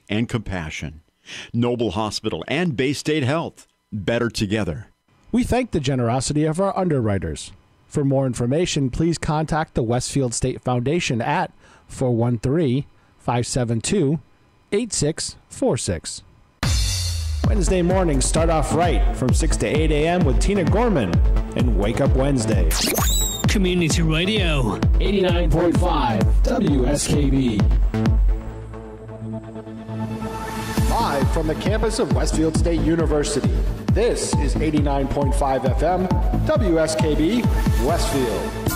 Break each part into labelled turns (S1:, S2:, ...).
S1: and compassion. Noble Hospital and Bay State Health. Better together.
S2: We thank the generosity of our underwriters. For more information, please contact the Westfield State Foundation at 413-572-8646. Wednesday mornings start off right from 6 to 8 a.m. with Tina Gorman and Wake Up Wednesday.
S3: Community Radio.
S4: 89.5 WSKB.
S2: Live from the campus of Westfield State University, this is 89.5 FM, WSKB, Westfield.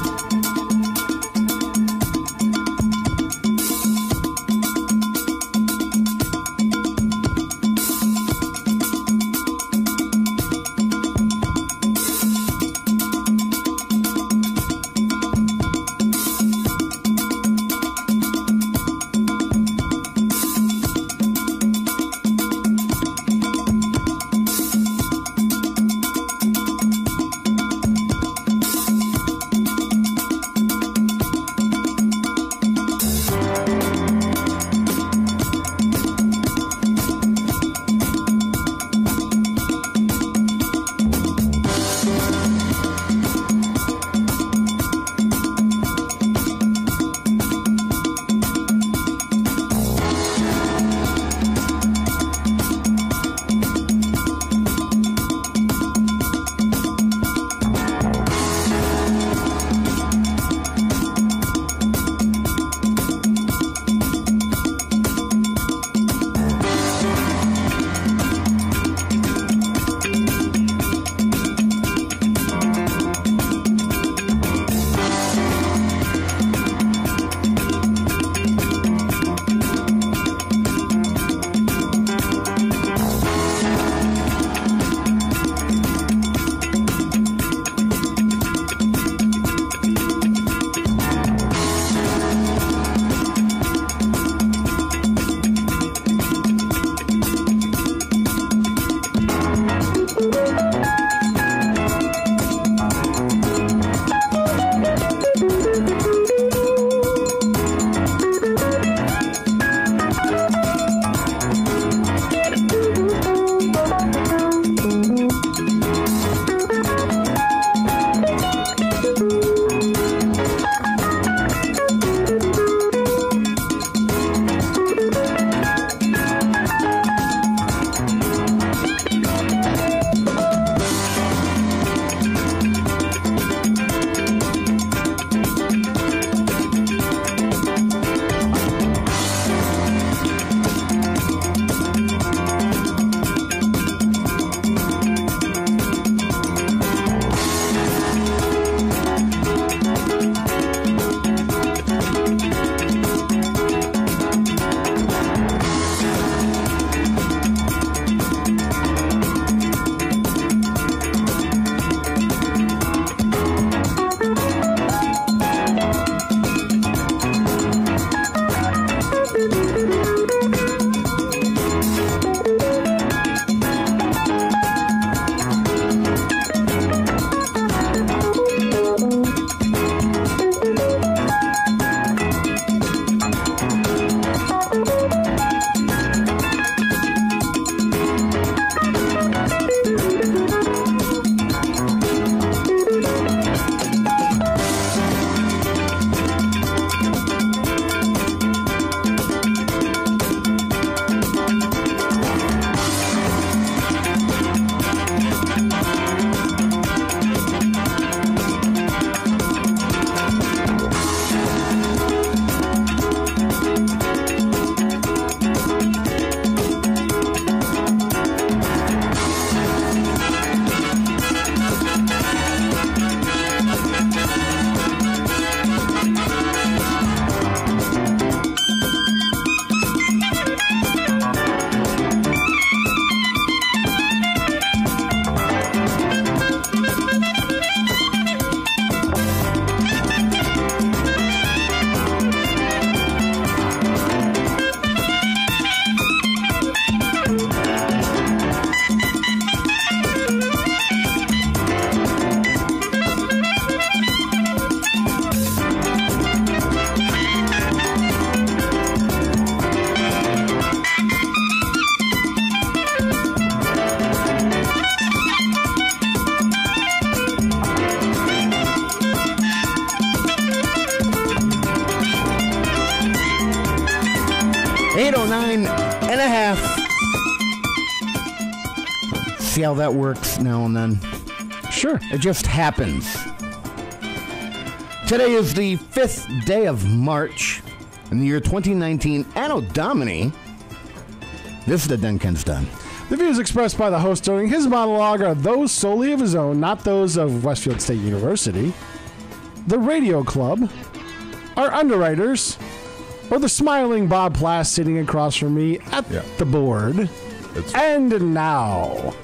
S5: 809 and a half. See how that works now and then?
S2: Sure.
S5: It just happens. Today is the 5th day of March in the year 2019, Anno Domini. This is the Denken's Done.
S2: The views expressed by the host during his monologue are those solely of his own, not those of Westfield State University, the Radio Club, our underwriters, or the smiling Bob Plass sitting across from me at the board. And now...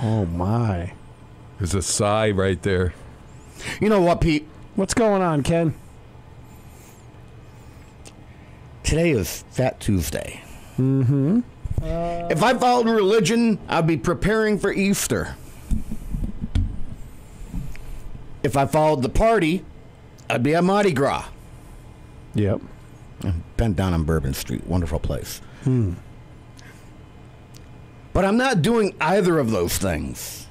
S2: Oh, my.
S6: There's a sigh right there.
S5: You know what, Pete?
S2: What's going on, Ken?
S5: Today is Fat Tuesday.
S2: Mm-hmm.
S5: If I followed religion, I'd be preparing for Easter. If I followed the party, I'd be at Mardi Gras.
S2: Yep.
S5: Bent down on Bourbon Street. Wonderful place. But I'm not doing either of those things.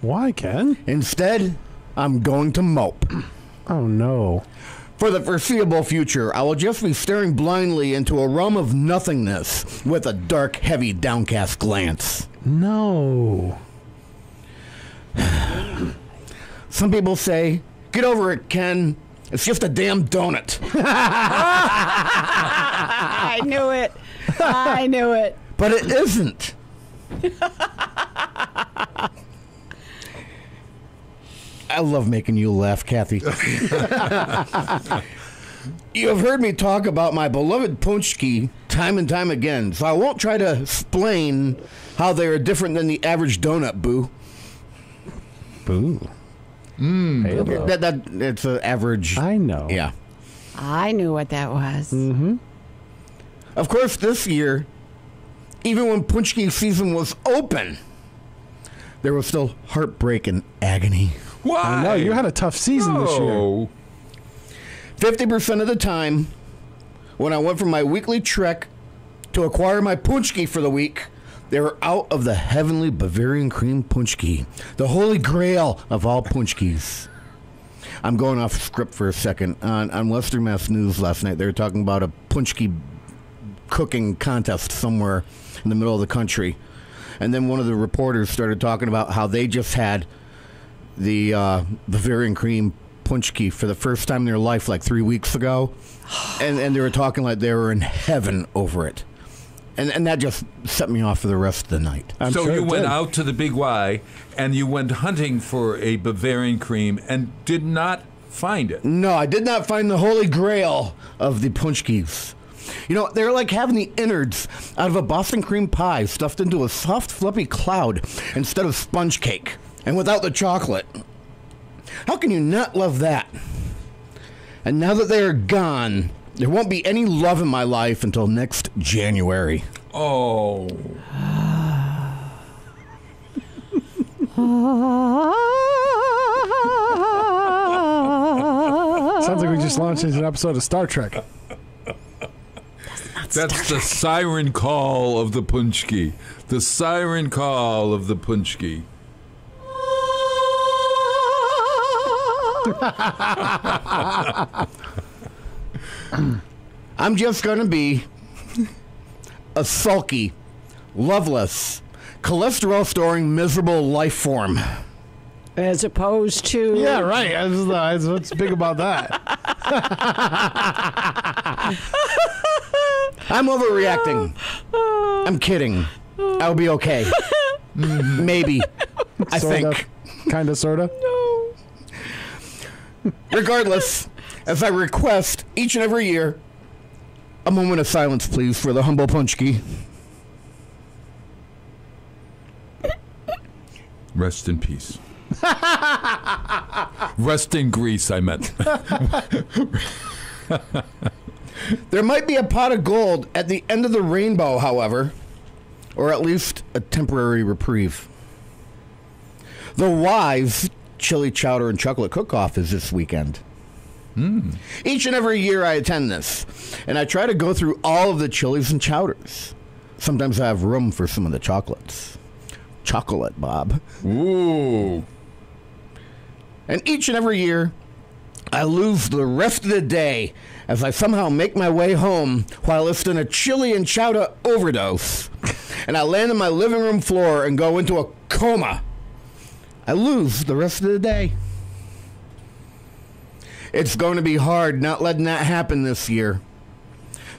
S2: Why, Ken?
S5: Instead, I'm going to mope.
S2: Oh, no.
S5: For the foreseeable future, I will just be staring blindly into a realm of nothingness with a dark, heavy, downcast glance.
S2: No.
S5: Some people say, get over it, Ken. It's just a damn donut.
S7: I knew it. I knew it.
S5: But it isn't. I love making you laugh, Kathy. You have heard me talk about my beloved punchki time and time again, so I won't try to explain how they are different than the average donut, boo.
S2: Boo. Halo.
S5: It's an average.
S2: I know.
S5: Yeah.
S7: I knew what that was.
S2: Mm-hmm.
S5: Of course, this year, even when punchki season was open, there was still heartbreak and agony.
S6: Why?
S2: I know. You had a tough season this year.
S5: 50% of the time, when I went for my weekly trek to acquire my punchki for the week, they were out of the heavenly Bavarian cream punchki, the holy grail of all punchkis. I'm going off script for a second. On Western Mass News last night, they were talking about a punchki cooking contest somewhere in the middle of the country. And then one of the reporters started talking about how they just had the Bavarian cream punchki for the first time in their life like 3 weeks ago. And they were talking like they were in heaven over it. And that just set me off for the rest of the night.
S6: So you went out to the Big Y and you went hunting for a Bavarian cream and did not find it.
S5: No, I did not find the holy grail of the punchkis. You know, they're like having the innards out of a Boston cream pie stuffed into a soft, fluffy cloud instead of sponge cake, and without the chocolate. How can you not love that? And now that they are gone, there won't be any love in my life until next January.
S6: Oh.
S2: Sounds like we just launched into an episode of Star Trek.
S6: That's the siren call of the punchki. The siren call of the punchki.
S5: I'm just going to be a sulky, loveless, cholesterol-storing, miserable life form.
S7: As opposed to...
S2: Yeah, right. What's big about that?
S5: I'm overreacting. I'm kidding. I'll be okay. Maybe. I think.
S2: Kind of, sort of.
S7: No.
S5: Regardless, as I request each and every year, a moment of silence, please, for the humble punchki.
S6: Rest in peace. Rest in Greece, I meant.
S5: There might be a pot of gold at the end of the rainbow, however, or at least a temporary reprieve. The Wise Chili Chowder and Chocolate Cook-Off is this weekend. Each and every year I attend this, and I try to go through all of the chilies and chowders. Sometimes I have room for some of the chocolates. Chocolate, Bob.
S6: Ooh.
S5: And each and every year, I lose the rest of the day as I somehow make my way home while listening to chili and chowder overdose. And I land on my living room floor and go into a coma. I lose the rest of the day. It's going to be hard not letting that happen this year.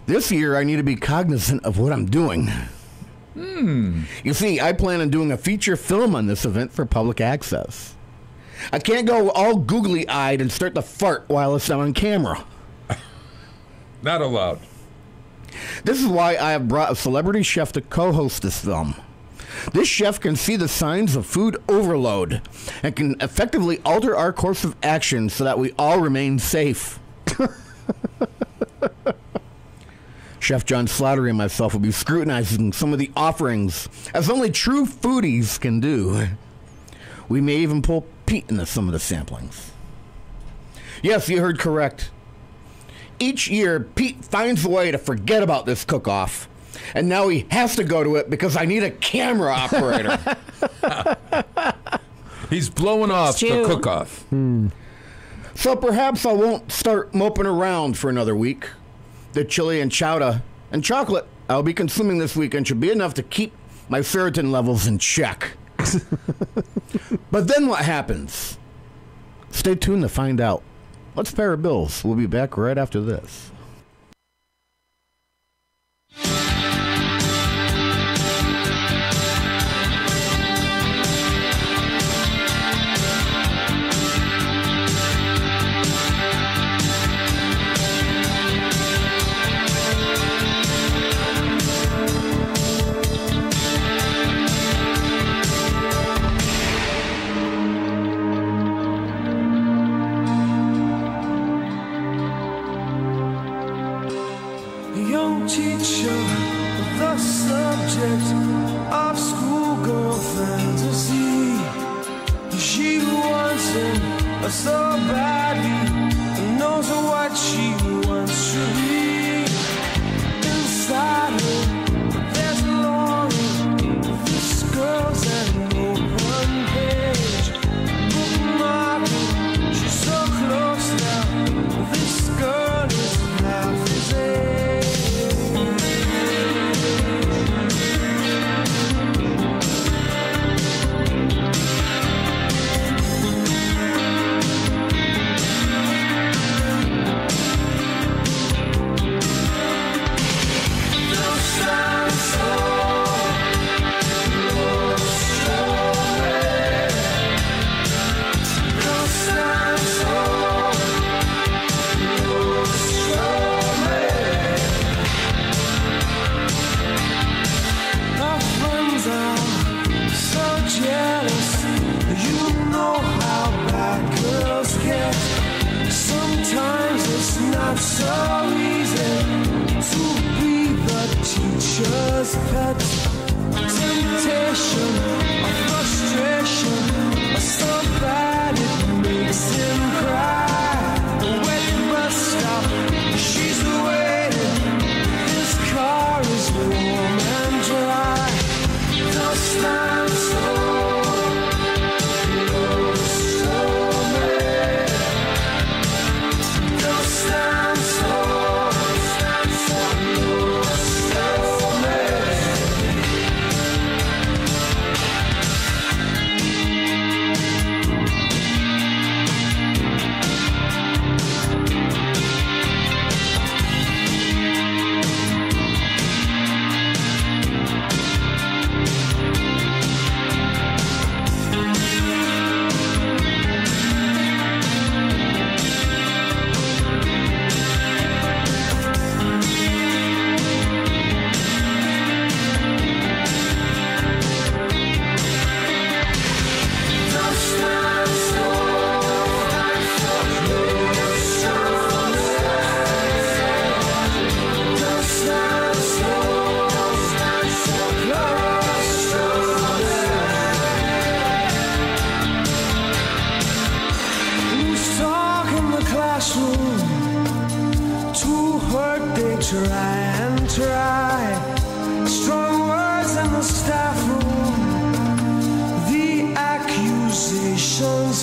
S5: This year, I need to be cognizant of what I'm doing. You see, I plan on doing a feature film on this event for public access. I can't go all googly-eyed and start to fart while it's on camera.
S6: Not allowed.
S5: This is why I have brought a celebrity chef to co-host this film. This chef can see the signs of food overload and can effectively alter our course of action so that we all remain safe. Chef John Slattery and myself will be scrutinizing some of the offerings, as only true foodies can do. We may even pull Pete into some of the samplings. Yes, you heard correct. Each year, Pete finds a way to forget about this cook-off, and now he has to go to it because I need a camera operator.
S6: He's blowing off the cook-off.
S5: So perhaps I won't start moping around for another week. The chili and chowder and chocolate I'll be consuming this weekend should be enough to keep my ferritin levels in check. But then what happens? Stay tuned to find out. Let's pay our bills. We'll be back right after this.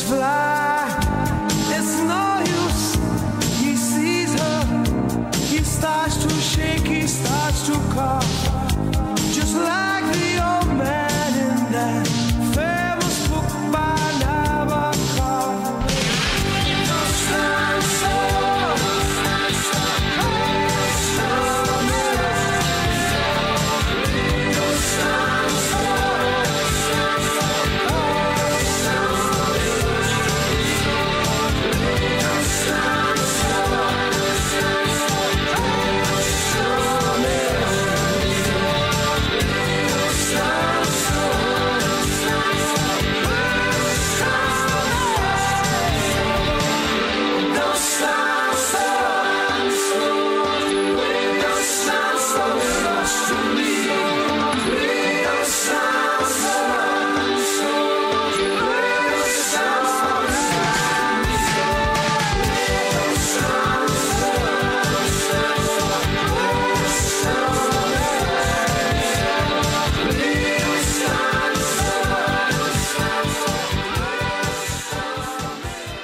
S8: Fly. It's no use to car, just like the old man in that famous book by Nabokov. No sunshine,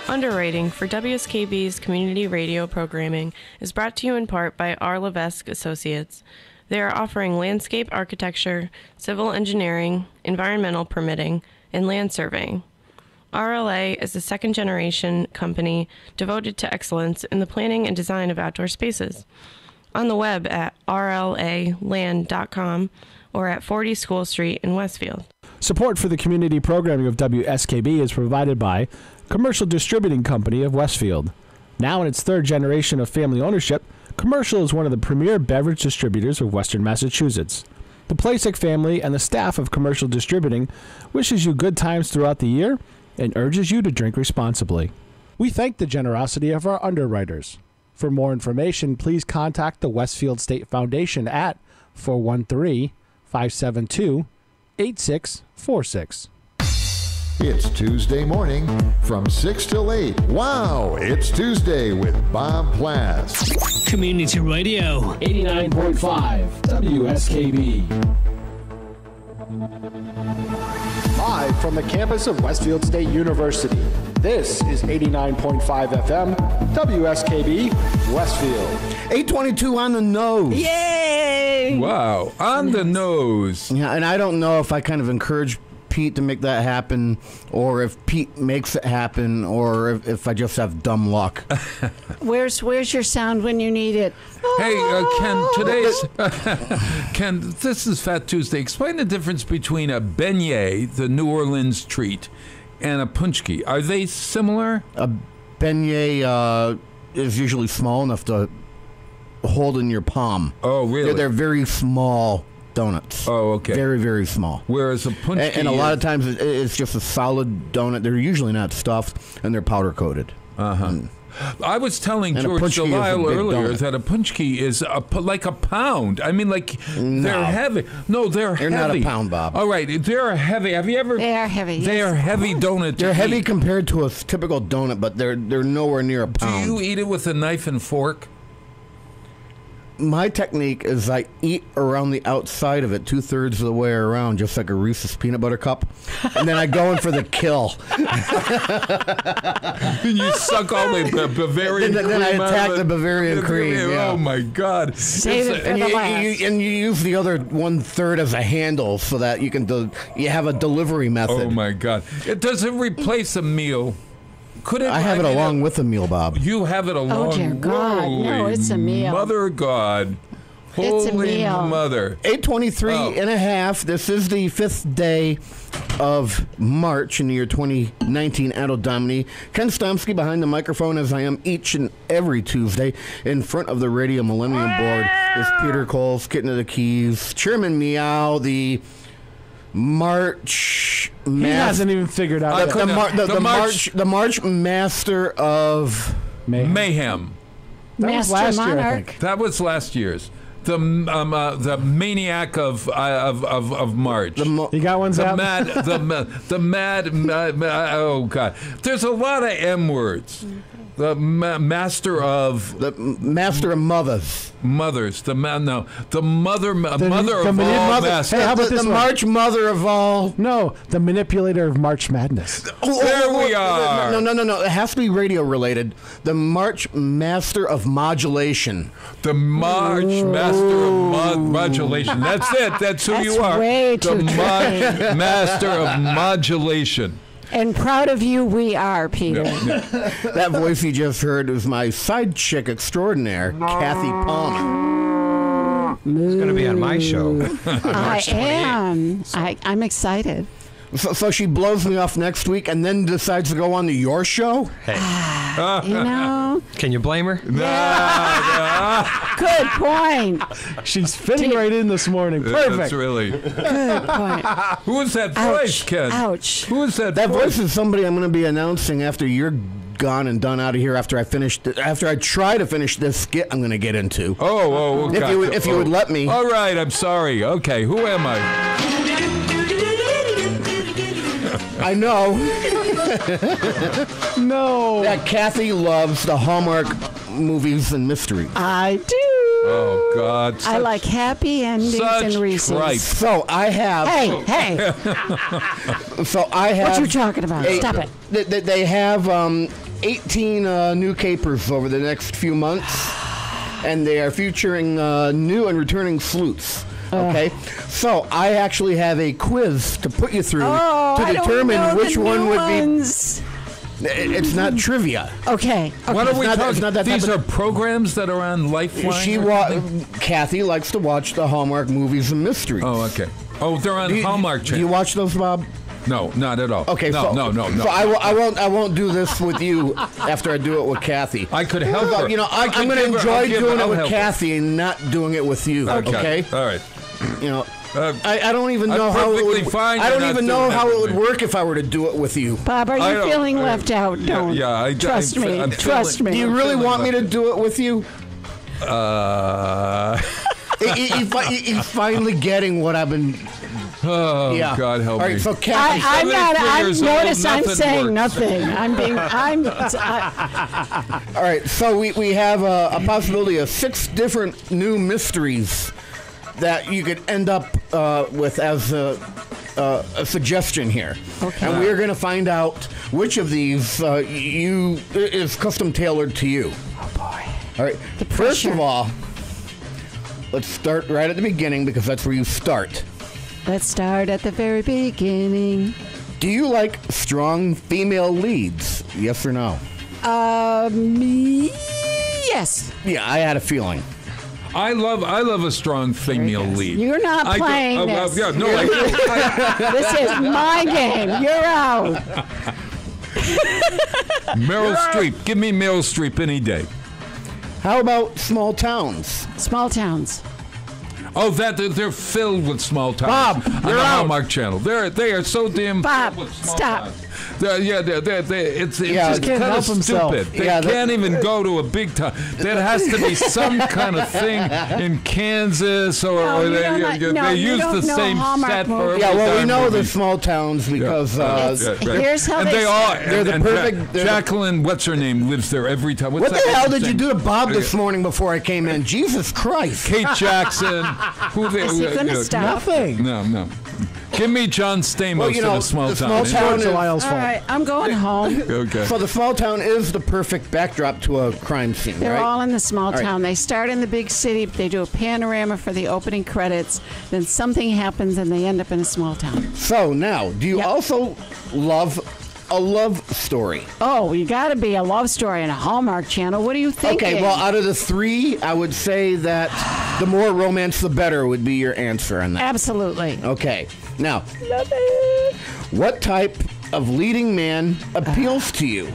S9: Underwriting for WSKB's community radio programming is brought to you in part by R. Levesque Associates. They are offering landscape architecture, civil engineering, environmental permitting, and land surveying. RLA is a second-generation company devoted to excellence in the planning and design of outdoor spaces. On the web at rlaland.com or at 40 School Street in Westfield.
S2: Support for the community programming of WSKB is provided by Commercial Distributing Company of Westfield. Now in its third generation of family ownership, Commercial is one of the premier beverage distributors of Western Massachusetts. The Plasek family and the staff of Commercial Distributing wishes you good times throughout the year and urges you to drink responsibly. We thank the generosity of our underwriters. For more information, please contact the Westfield State Foundation at 413-572-8646.
S10: It's Tuesday morning from 6 till 8. Wow, it's Tuesday with Bob Plass.
S3: Community Radio.
S4: 89.5 WSKB.
S2: Live from the campus of Westfield State University, this is 89.5 FM, WSKB, Westfield.
S5: 822 on the nose.
S7: Yay!
S6: Wow, on the nose.
S5: Yeah, and I don't know if I kind of encourage Pete to make that happen, or if Pete makes it happen, or if I just have dumb luck.
S7: Where's your sound when you need it?
S6: Hey, Ken, this is Fat Tuesday. Explain the difference between a beignet, the New Orleans treat, and a punchki. Are they similar?
S5: A beignet is usually small enough to hold in your palm.
S6: Oh, really?
S5: They're very small donuts.
S6: Oh, okay.
S5: Very, very small.
S6: Whereas a punchki
S5: and a lot of times it's just a solid donut. They're usually not stuffed, and they're powder coated.
S6: I was telling George Delisle earlier that a punchki is like a pound. I mean, like, they're heavy. No, they're heavy.
S5: They're not a pound, Bob.
S6: All right, they're heavy. Have you ever?
S7: They are heavy.
S6: They are heavy donuts.
S5: They're heavy compared to a typical donut, but they're nowhere near a pound.
S6: Do you eat it with a knife and fork?
S5: My technique is I eat around the outside of it 2/3 of the way around, just like a Reese's peanut butter cup, and then I go in for the kill.
S6: And you suck all the Bavarian cream.
S5: Then I attack the Bavarian cream. Yeah.
S6: Oh my God!
S7: Save it for
S5: And
S7: the
S5: you,
S7: last.
S5: and you use the other 1/3 as a handle so that you can you have a delivery method.
S6: Oh my God! It doesn't replace a meal. Could it?
S5: I have it along with the meal, Bob.
S6: You have it along.
S7: Oh dear God! No, it's a meal.
S6: Mother God. Holy
S7: It's a meal.
S6: Mother.
S5: 8:23 and a half. This is the 5th day of March in the year 2019, Anno Domini. Ken Stomsky behind the microphone, as I am each and every Tuesday. In front of the Radio Millennium Board is Peter Coles, getting to the keys. Chairman Meow, the March...
S2: He hasn't even figured out
S5: the March Master of
S6: Mayhem.
S2: That was last year, I think.
S6: That was last year's. The maniac of March.
S2: You got one, Zap?
S6: The mad. Oh God! There's a lot of M words. The master of
S5: mothers.
S6: Mothers. The mother of all masters.
S2: Hey, how about this
S5: the
S2: one?
S5: March mother of all?
S2: No, the manipulator of March Madness.
S6: There we are.
S5: No. It has to be radio related. The March master of modulation.
S6: The March master of modulation. That's it. That's who you are.
S7: Way
S6: the
S7: too
S6: March master of modulation.
S7: And proud of you we are, Peter.
S5: That voice you just heard was my side chick extraordinaire, Kathy Palmer.
S11: It's going to be on my show.
S7: I am. I'm excited.
S5: So she blows me off next week and then decides to go on to your show?
S11: Hey.
S7: You know?
S11: Can you blame her?
S7: Good point.
S2: She's fitting right in this morning. Perfect.
S6: That's really.
S7: Good point.
S6: Who is that voice, Ken?
S7: Ouch.
S6: Who is that
S5: That
S6: voice?
S5: voice is somebody I'm going to be announcing after you're gone and done out of here after I try to finish this skit I'm going to get into.
S6: Oh, okay.
S5: If you would let me.
S6: All right, I'm sorry. Okay, who am I?
S5: I know
S2: No.
S5: that Kathy loves the Hallmark movies and mysteries.
S7: I do.
S6: Oh, God.
S7: I like happy endings
S6: such
S7: and Reese's.
S6: tripe.
S5: So I have.
S7: Hey.
S5: So I have.
S7: What you talking about? Stop it.
S5: They have 18 new capers over the next few months, and they are featuring new and returning sleuths. Okay, so I actually have a quiz to put you through to determine which one would be. It's not trivia.
S7: Okay.
S6: What are we talking
S5: about?
S6: These are programs that are on Lifeline?
S5: Kathy likes to watch the Hallmark movies and mysteries.
S6: Oh, okay. Oh, they're on Hallmark Channel.
S5: Do you watch those, Bob?
S6: No, not at all.
S5: Okay,
S6: no.
S5: So I won't do this with you after I do it with Kathy.
S6: I could help her.
S5: You know, I'm going to enjoy doing it with Kathy and not doing it with you. Okay.
S6: All right.
S5: You know, I don't even know how it would. I don't even know how it would work if I were to do it with you.
S7: Bob, are you feeling left out? Don't. Trust me. Trust me.
S5: Do you really want me to do it with you? He's finally getting what I've been.
S6: Oh,
S5: yeah.
S6: God help me.
S5: All right, so Kathy.
S7: I'm not. Notice I'm saying
S6: works.
S7: nothing. I'm being.
S5: All right, so we have a possibility of 6 different new mysteries that you could end up with as a suggestion here.
S7: Okay.
S5: And we're going to find out which of these is custom tailored to you.
S7: Oh boy.
S5: All right. First of all, let's start right at the beginning because that's where you start.
S7: Let's start at the very beginning.
S5: Do you like strong female leads? Yes or no?
S7: Yes.
S5: Yeah, I had a feeling.
S6: I love a strong female lead.
S7: You're not playing this.
S6: Yeah, no,
S7: This is my game. You're out.
S6: Meryl Streep. Give me Meryl Streep any day.
S5: How about small towns?
S7: Small towns.
S6: Oh, they're filled with small towns.
S5: Bob,
S6: on
S5: you're
S6: the
S5: out.
S6: Hallmark Channel. They are so damn
S7: Bob,
S6: filled with small
S7: stop.
S6: towns. It's
S5: Yeah,
S6: just
S2: can't
S6: kind of
S2: help himself.
S6: stupid. They
S5: Yeah,
S6: can't even go to a big town. There has to be some kind of thing in Kansas, or
S7: No, you don't like- no,
S6: they
S7: you
S6: use
S7: don't
S6: the
S7: know
S6: same
S7: Hallmark
S6: set for
S7: movies.
S6: every
S5: Yeah, well, we
S6: darn
S5: know
S6: movie.
S5: the small towns because
S7: Here's how
S6: And
S7: they
S6: they all,
S5: They're the
S6: and
S5: perfect- they're the-
S6: Jacqueline, what's her name, lives there every time. What's
S5: what the
S6: that
S5: hell
S6: woman's
S5: did you
S6: name?
S5: do to Bob this morning before I came in? Jesus Christ.
S6: Kate Jackson. Who they?
S7: Is he gonna stop?
S2: Nothing.
S6: No. Give me John Stamos
S5: Well, you know,
S6: in a small
S5: the
S6: town.
S5: small town
S2: George
S5: is-
S2: Lyle's
S7: All
S2: fault.
S7: right, I'm going home.
S6: Okay.
S5: So the small town is the perfect backdrop to a crime scene,
S7: They're
S5: right?
S7: all in the small
S5: right.
S7: town. They start in the big city. They do a panorama for the opening credits. Then something happens, and they end up in a small town.
S5: So now, do you
S7: Yep.
S5: also love a love story?
S7: Oh, you got to be a love story on a Hallmark Channel. What are you thinking?
S5: Okay, well, out of the 3, I would say that the more romance, the better would be your answer on that.
S7: Absolutely.
S5: Okay, now, what type of leading man appeals to you?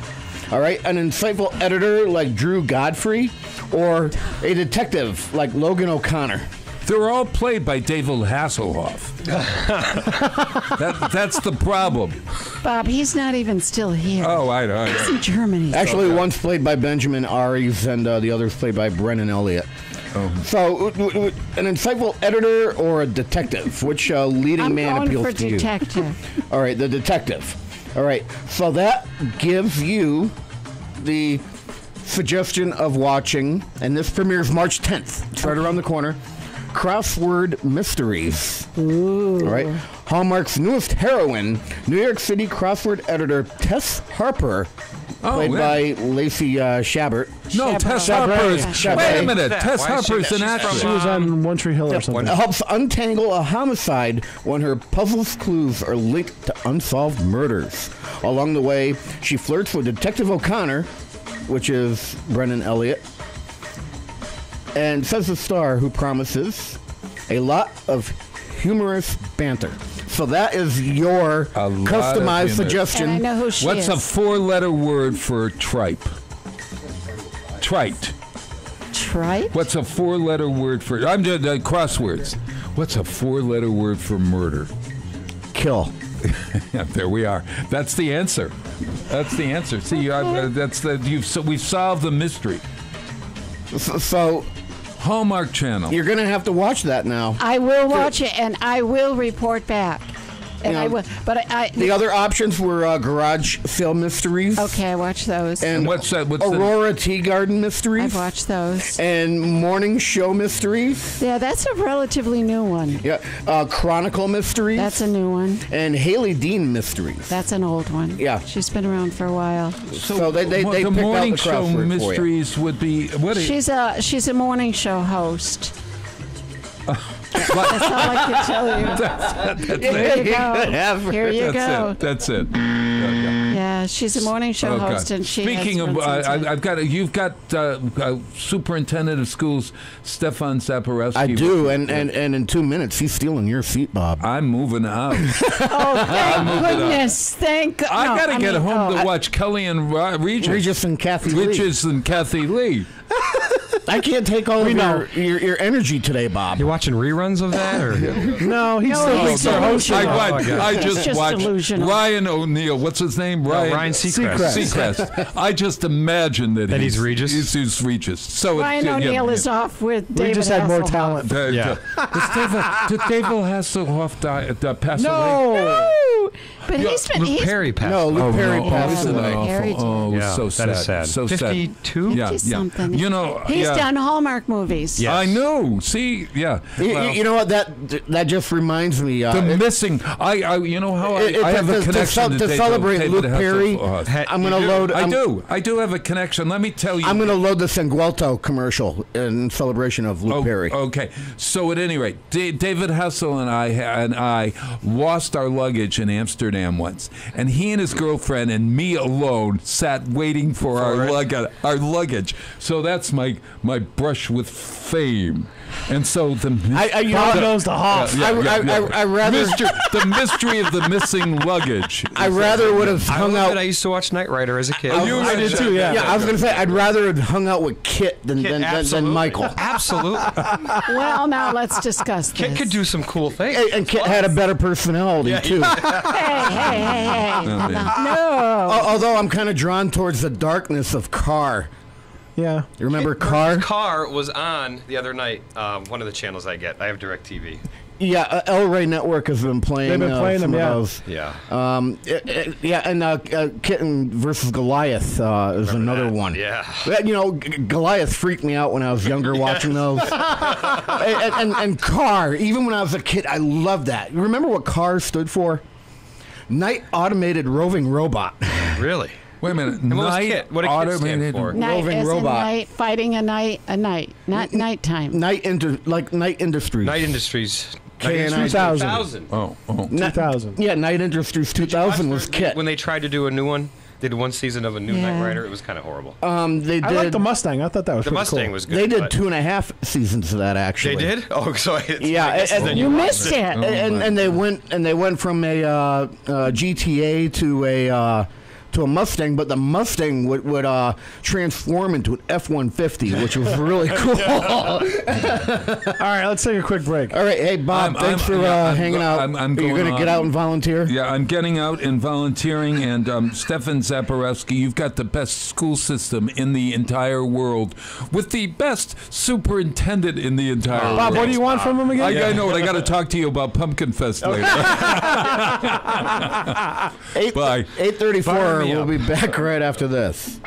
S5: All right, an insightful editor like Drew Godfrey or a detective like Logan O'Connor?
S6: They're all played by David Hasselhoff. That's the problem.
S7: Bob, he's not even still here.
S6: Oh, I
S7: He's in Germany.
S5: Actually, one's played by Benjamin Aries and the other's played by Brennan Elliott.
S6: Oh.
S5: So, an insightful editor or a detective? Which leading man
S7: I'm going
S5: appeals
S7: for
S5: to you?
S7: detective.
S5: All right, the detective. All right, so that gives you the suggestion of watching, and this premieres March 10th. It's right around the corner. Crossword Mysteries.
S7: Ooh.
S5: All right. Hallmark's newest heroine, New York City crossword editor Tess Harper, played by Lacey Chabert.
S6: No, Tess Harper is... Wait a minute. Tess Harper's an actress.
S2: She was on One Tree Hill or something.
S5: Helps untangle a homicide when her puzzles clues are linked to unsolved murders. Along the way, she flirts with Detective O'Connor, which is Brennan Elliott, and says the star, who promises a lot of humorous banter. So that is your customized suggestion.
S7: And I know who she
S6: What's
S7: is.
S6: a 4-letter word for tripe? Trite.
S7: Tripe?
S6: What's a 4-letter word for... I'm just crosswords. What's a 4-letter word for murder?
S5: Kill.
S6: Yeah, there we are. That's the answer. That's the answer. See, we've solved the mystery.
S5: So
S6: Hallmark Channel.
S5: You're going to have to watch that now.
S7: I will watch it, and I will report back. And I will, but
S5: the other options were Garage Sale Mysteries.
S7: Okay, I watched those.
S5: And
S6: what's that?
S5: Aurora Tea Garden Mysteries.
S7: I've watched those.
S5: And Morning Show Mysteries.
S7: Yeah, that's a relatively new one.
S5: Yeah, Chronicle Mysteries.
S7: That's a new one.
S5: And Haley Dean Mysteries.
S7: That's an old one.
S5: Yeah,
S7: she's been around for a while.
S5: So they
S6: the
S5: picked
S6: Morning
S5: out the
S6: Show
S5: crossword
S6: Mysteries would be what?
S7: She's a morning show host. That's all I can tell you. Here you go. Here you go.
S6: That's it.
S7: Yeah, she's a morning show host, and she.
S6: Speaking of, you've got Superintendent of Schools Stefan Zaporowski.
S5: I do, and in 2 minutes he's stealing your seat, Bob.
S6: I'm moving out.
S7: Oh, thank goodness! Thank.
S6: I got to get home to watch Kelly and Regis
S5: and Kathy Lee.
S6: Regis and Kathy Lee.
S5: I can't take all of your energy today, Bob.
S11: You're watching reruns of that, or
S2: no? He's still hosting.
S6: I just watched
S7: delusional.
S6: Ryan O'Neal. What's his name?
S11: Ryan Seacrest.
S6: I just imagine that
S11: he's Regis.
S6: He's Regis. So
S7: Ryan O'Neal is off with David.
S2: We just had more
S7: Hasselhoff.
S2: talent.
S6: Did David Hasselhoff pass away?
S7: No, but he's
S11: Perry passed.
S5: No, Luke Perry passed away.
S6: So sad.
S11: That is sad.
S6: So
S11: 52.
S6: Yeah,
S7: something.
S6: You know,
S7: he's done Hallmark movies.
S11: Yes.
S6: I know. See, yeah.
S5: You know what? That just reminds me.
S6: The missing. I you know how I have a connection
S5: to celebrate
S6: David
S5: Luke Perry.
S6: I'm
S5: going to load.
S6: I do have a connection. Let me tell you.
S5: I'm going to load the Sanguelto commercial in celebration of Luke Perry.
S6: Okay. So at any rate, David Hessel and I lost our luggage in Amsterdam once, and he and his girlfriend and me alone sat waiting for our luggage. So that's my brush with fame. And so
S2: Bob knows the Hoff.
S5: I rather
S6: the mystery of the missing luggage.
S5: I rather would have hung out.
S11: I used to watch Knight Rider as a kid.
S2: I did too. Yeah.
S5: I was going to say I'd rather have hung out with Kit than Michael.
S11: Absolutely.
S7: Well, now let's discuss this.
S11: Kit could do some cool things.
S5: And Kit had a better personality too.
S7: Hey. No.
S5: Although I'm kind of drawn towards the darkness of Carr.
S2: Yeah.
S5: You remember Carr?
S12: Carr was on the other night. One of the channels I get. I have DirecTV.
S5: Yeah, El Rey Network has been playing.
S2: They've been playing them, yeah.
S5: Those.
S12: Yeah.
S5: And Kitten versus Goliath is another one.
S12: Yeah.
S5: You know, Goliath freaked me out when I was younger watching those. and Carr, even when I was a kid, I loved that. You remember what Carr stood for? Night Automated Roving Robot.
S12: Really?
S6: Wait a minute.
S12: What did Kit stand for?
S7: Night
S5: Roving
S7: as in
S5: robot.
S7: night, fighting a night, not nighttime.
S5: Night Industries.
S12: Night Industries.
S5: K&I
S2: 2000.
S5: 2000. Yeah, Night Industries 2000 was Kit.
S12: When they tried to do a new one, they did one season of a new Knight Rider. It was kind of horrible.
S5: They did.
S2: I like the Mustang. I thought that was
S12: the
S2: pretty
S12: Mustang
S2: cool.
S12: was good.
S5: They did 2.5 seasons of that actually.
S12: They did? Oh, so
S7: you missed it.
S5: And they went from a GTA to a Mustang, but the Mustang would transform into an F-150, which was really cool.
S2: All right, let's take a quick break.
S5: All right, hey Bob, thanks for hanging out. You're going to get out and volunteer?
S6: Yeah, I'm getting out and volunteering, and Stefan Zaporowski, you've got the best school system in the entire world, with the best superintendent in the entire world.
S2: Bob, what do you want from him again?
S6: I know it. I got to talk to you about Pumpkin Fest later.
S5: Bye. 8:34. We'll be back right after this.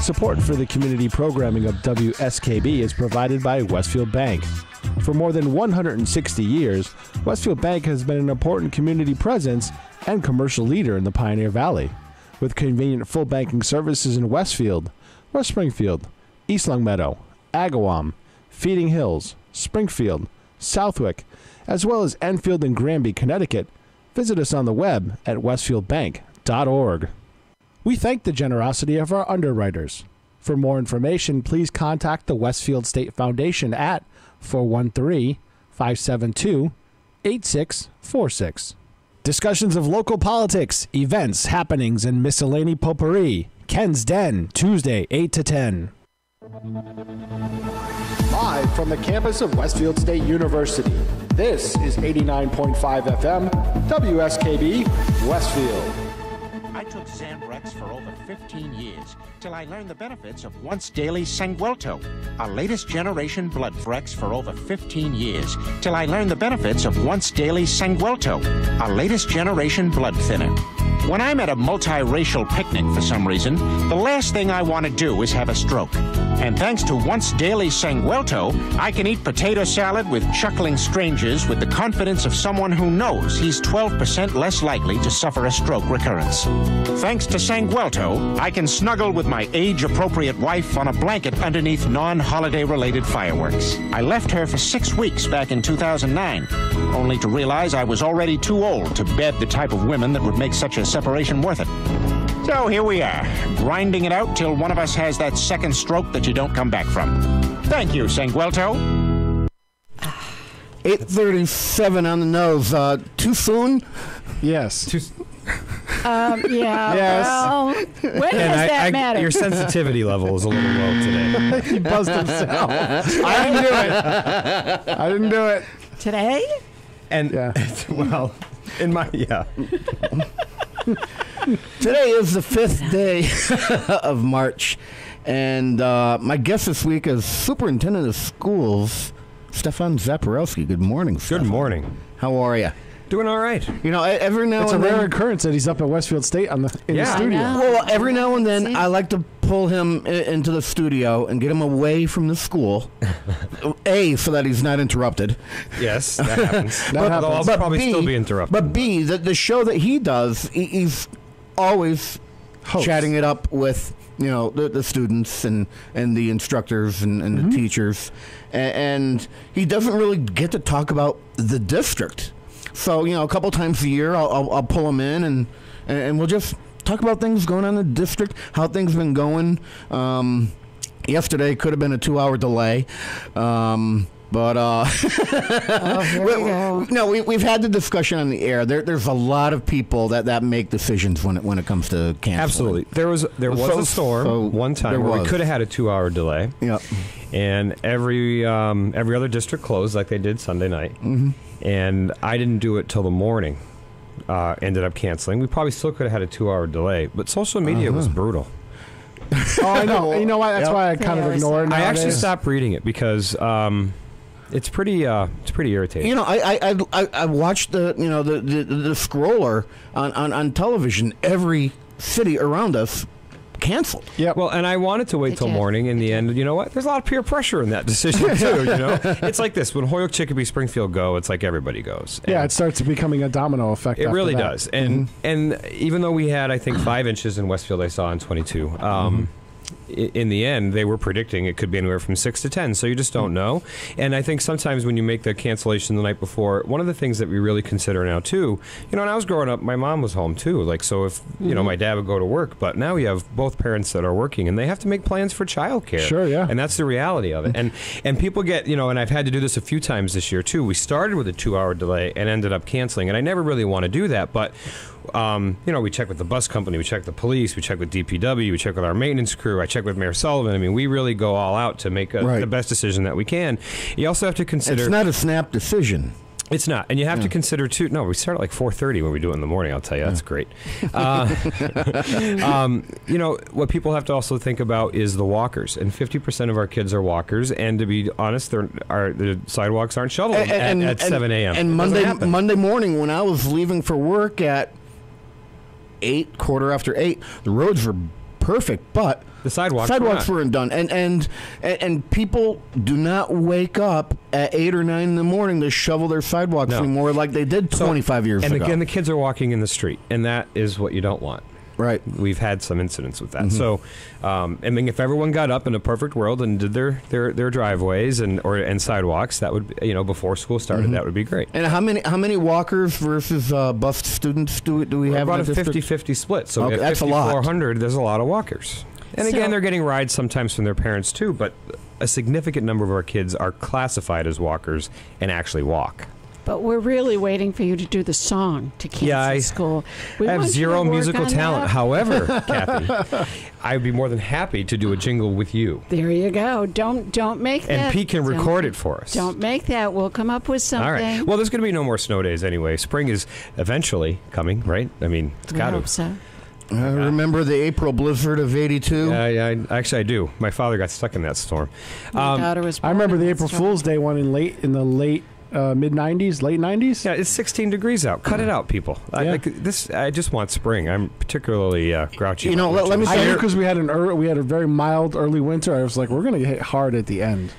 S2: Support for the community programming of WSKB is provided by Westfield Bank. For more than 160 years, Westfield Bank has been an important community presence and commercial leader in the Pioneer Valley, with convenient full banking services in Westfield, West Springfield, East Longmeadow, Agawam, Feeding Hills, Springfield, Southwick, as well as Enfield and Granby, Connecticut. Visit us on the web at westfieldbank.org. We thank the generosity of our underwriters. For more information, please contact the Westfield State Foundation at 413-572-8646. Discussions of local politics, events, happenings, and miscellany potpourri. Ken's Den, Tuesday, 8 to 10. Live from the campus of Westfield State University, this is 89.5 FM, WSKB, Westfield.
S13: I took Zambrex for over 15 years, till I learned the benefits of once daily Sanguelto, our latest generation blood Frex for over 15 years, till I learned the benefits of once daily Sanguelto, our latest generation blood thinner. When I'm at a multiracial picnic for some reason, the last thing I want to do is have a stroke. And thanks to once daily Sanguelto, I can eat potato salad with chuckling strangers with the confidence of someone who knows he's 12% less likely to suffer a stroke recurrence. Thanks to Sanguelto, I can snuggle with my age-appropriate wife on a blanket underneath non-holiday related fireworks. I left her for 6 weeks back in 2009, only to realize I was already too old to bed the type of women that would make such a separation worth it. So here we are, grinding it out till one of us has that second stroke that you don't come back from. Thank you, Sanguelto.
S5: 8:37 on the nose. Too soon?
S2: Yes.
S7: Yeah.
S2: Yes.
S7: Well, when does that matter?
S11: Your sensitivity level is a little low today.
S2: He buzzed himself. I didn't do it. I didn't do it.
S7: Today?
S11: And, well, in my,
S5: Today is the 5th day of March, and my guest this week is Superintendent of Schools, Stefan Zaporowski. Good morning, Stefan.
S11: Good morning.
S5: How are you?
S11: Doing all right.
S5: You know, every now
S2: It's
S5: and
S2: a
S5: then...
S2: rare occurrence that he's up at Westfield State in the studio.
S5: Well, every now and then, I like to pull him into the studio and get him away from the school. A, so that he's not interrupted.
S11: Yes, that happens. Although I'll
S5: But
S11: probably
S5: B,
S11: still be interrupted.
S5: But B, the show that he does, he's always chatting it up with, you know, the students and the instructors and the teachers. And he doesn't really get to talk about the district. So, you know, a couple times a year, I'll pull him in and we'll just talk about things going on in the district, how things been going. Yesterday could have been a 2-hour delay. We've had the discussion on the air. There's a lot of people that make decisions when it comes to canceling.
S11: Absolutely. There was a storm one time where we could have had a 2-hour delay.
S5: Yep.
S11: And every other district closed like they did Sunday night. Mm-hmm. And I didn't do it till the morning. Ended up canceling. We probably still could have had a 2-hour delay, but social media was brutal.
S2: Oh, I know. You know why? That's why I kind of ignored it.
S11: I actually stopped reading it because it's pretty irritating.
S5: You know, I watched the scroller on television. Every city around us canceled.
S2: Yeah.
S11: Well, and I wanted to wait till morning. In the end, you know what? There's a lot of peer pressure in that decision too. You know, it's like this: when Holyoke, Chicopee, Springfield go, it's like everybody goes.
S2: Yeah, it starts becoming a domino effect.
S11: It really
S2: that.
S11: does. And even though we had, I think, 5 inches in Westfield, I saw in 22. In the end, they were predicting it could be anywhere from 6 to 10, so you just don't know. And I think sometimes when you make the cancellation the night before, one of the things that we really consider now, too, you know, when I was growing up, my mom was home, too. Like, so if, you know, my dad would go to work, but now we have both parents that are working, and they have to make plans for childcare.
S2: Sure, yeah.
S11: And that's the reality of it. And people get, you know, and I've had to do this a few times this year, too. We started with a 2-hour delay and ended up canceling, and I never really want to do that, but... you know, we check with the bus company, we check the police, we check with DPW, we check with our maintenance crew, I check with Mayor Sullivan. I mean, we really go all out to make the best decision that we can. You also have to consider...
S5: It's not a snap decision.
S11: It's not. And you have to consider, too... No, we start at like 4:30 when we do it in the morning, I'll tell you. That's great. You know, what people have to also think about is the walkers. And 50% of our kids are walkers. And to be honest, the sidewalks aren't shoveled at 7 a.m.
S5: And Monday morning, when I was leaving for work at 8, 7:45, the roads were perfect, but
S11: the sidewalks
S5: weren't done, and people do not wake up at 8 or 9 in the morning to shovel their sidewalks anymore like they did 25 years ago.
S11: And again, the kids are walking in the street, and that is what you don't want.
S5: Right.
S11: We've had some incidents with that. So, I mean, if everyone got up in a perfect world and did their driveways and sidewalks, that would, before school started, that would be great.
S5: And how many walkers versus bus students do we have?
S11: About a 50-50 split. So
S5: okay, that's a lot.
S11: 400, there's a lot of walkers. And again, they're getting rides sometimes from their parents too, but a significant number of our kids are classified as walkers and actually walk.
S7: But we're really waiting for you to do the song to cancel school.
S11: I have zero musical talent.
S7: That.
S11: However, Kathy, I'd be more than happy to do a jingle with you.
S7: There you go. Don't make that.
S11: And Pete can record it for us.
S7: Don't make that. We'll come up with something.
S11: All right. Well, there's going to be no more snow days anyway. Spring is eventually coming, right? I mean, it's got to.
S7: I hope so.
S5: Remember the April blizzard of '82?
S11: Yeah, actually I do. My father got stuck in that storm.
S7: My daughter was.
S2: I remember the April Fool's Day one in the late mid 90s, late 90s.
S11: Yeah, it's 16 degrees out. Cut it out, people. I just want spring. I'm particularly grouchy.
S5: Let me say,
S2: I knew because we had a very mild early winter. I was like, we're going to get hit hard at the end.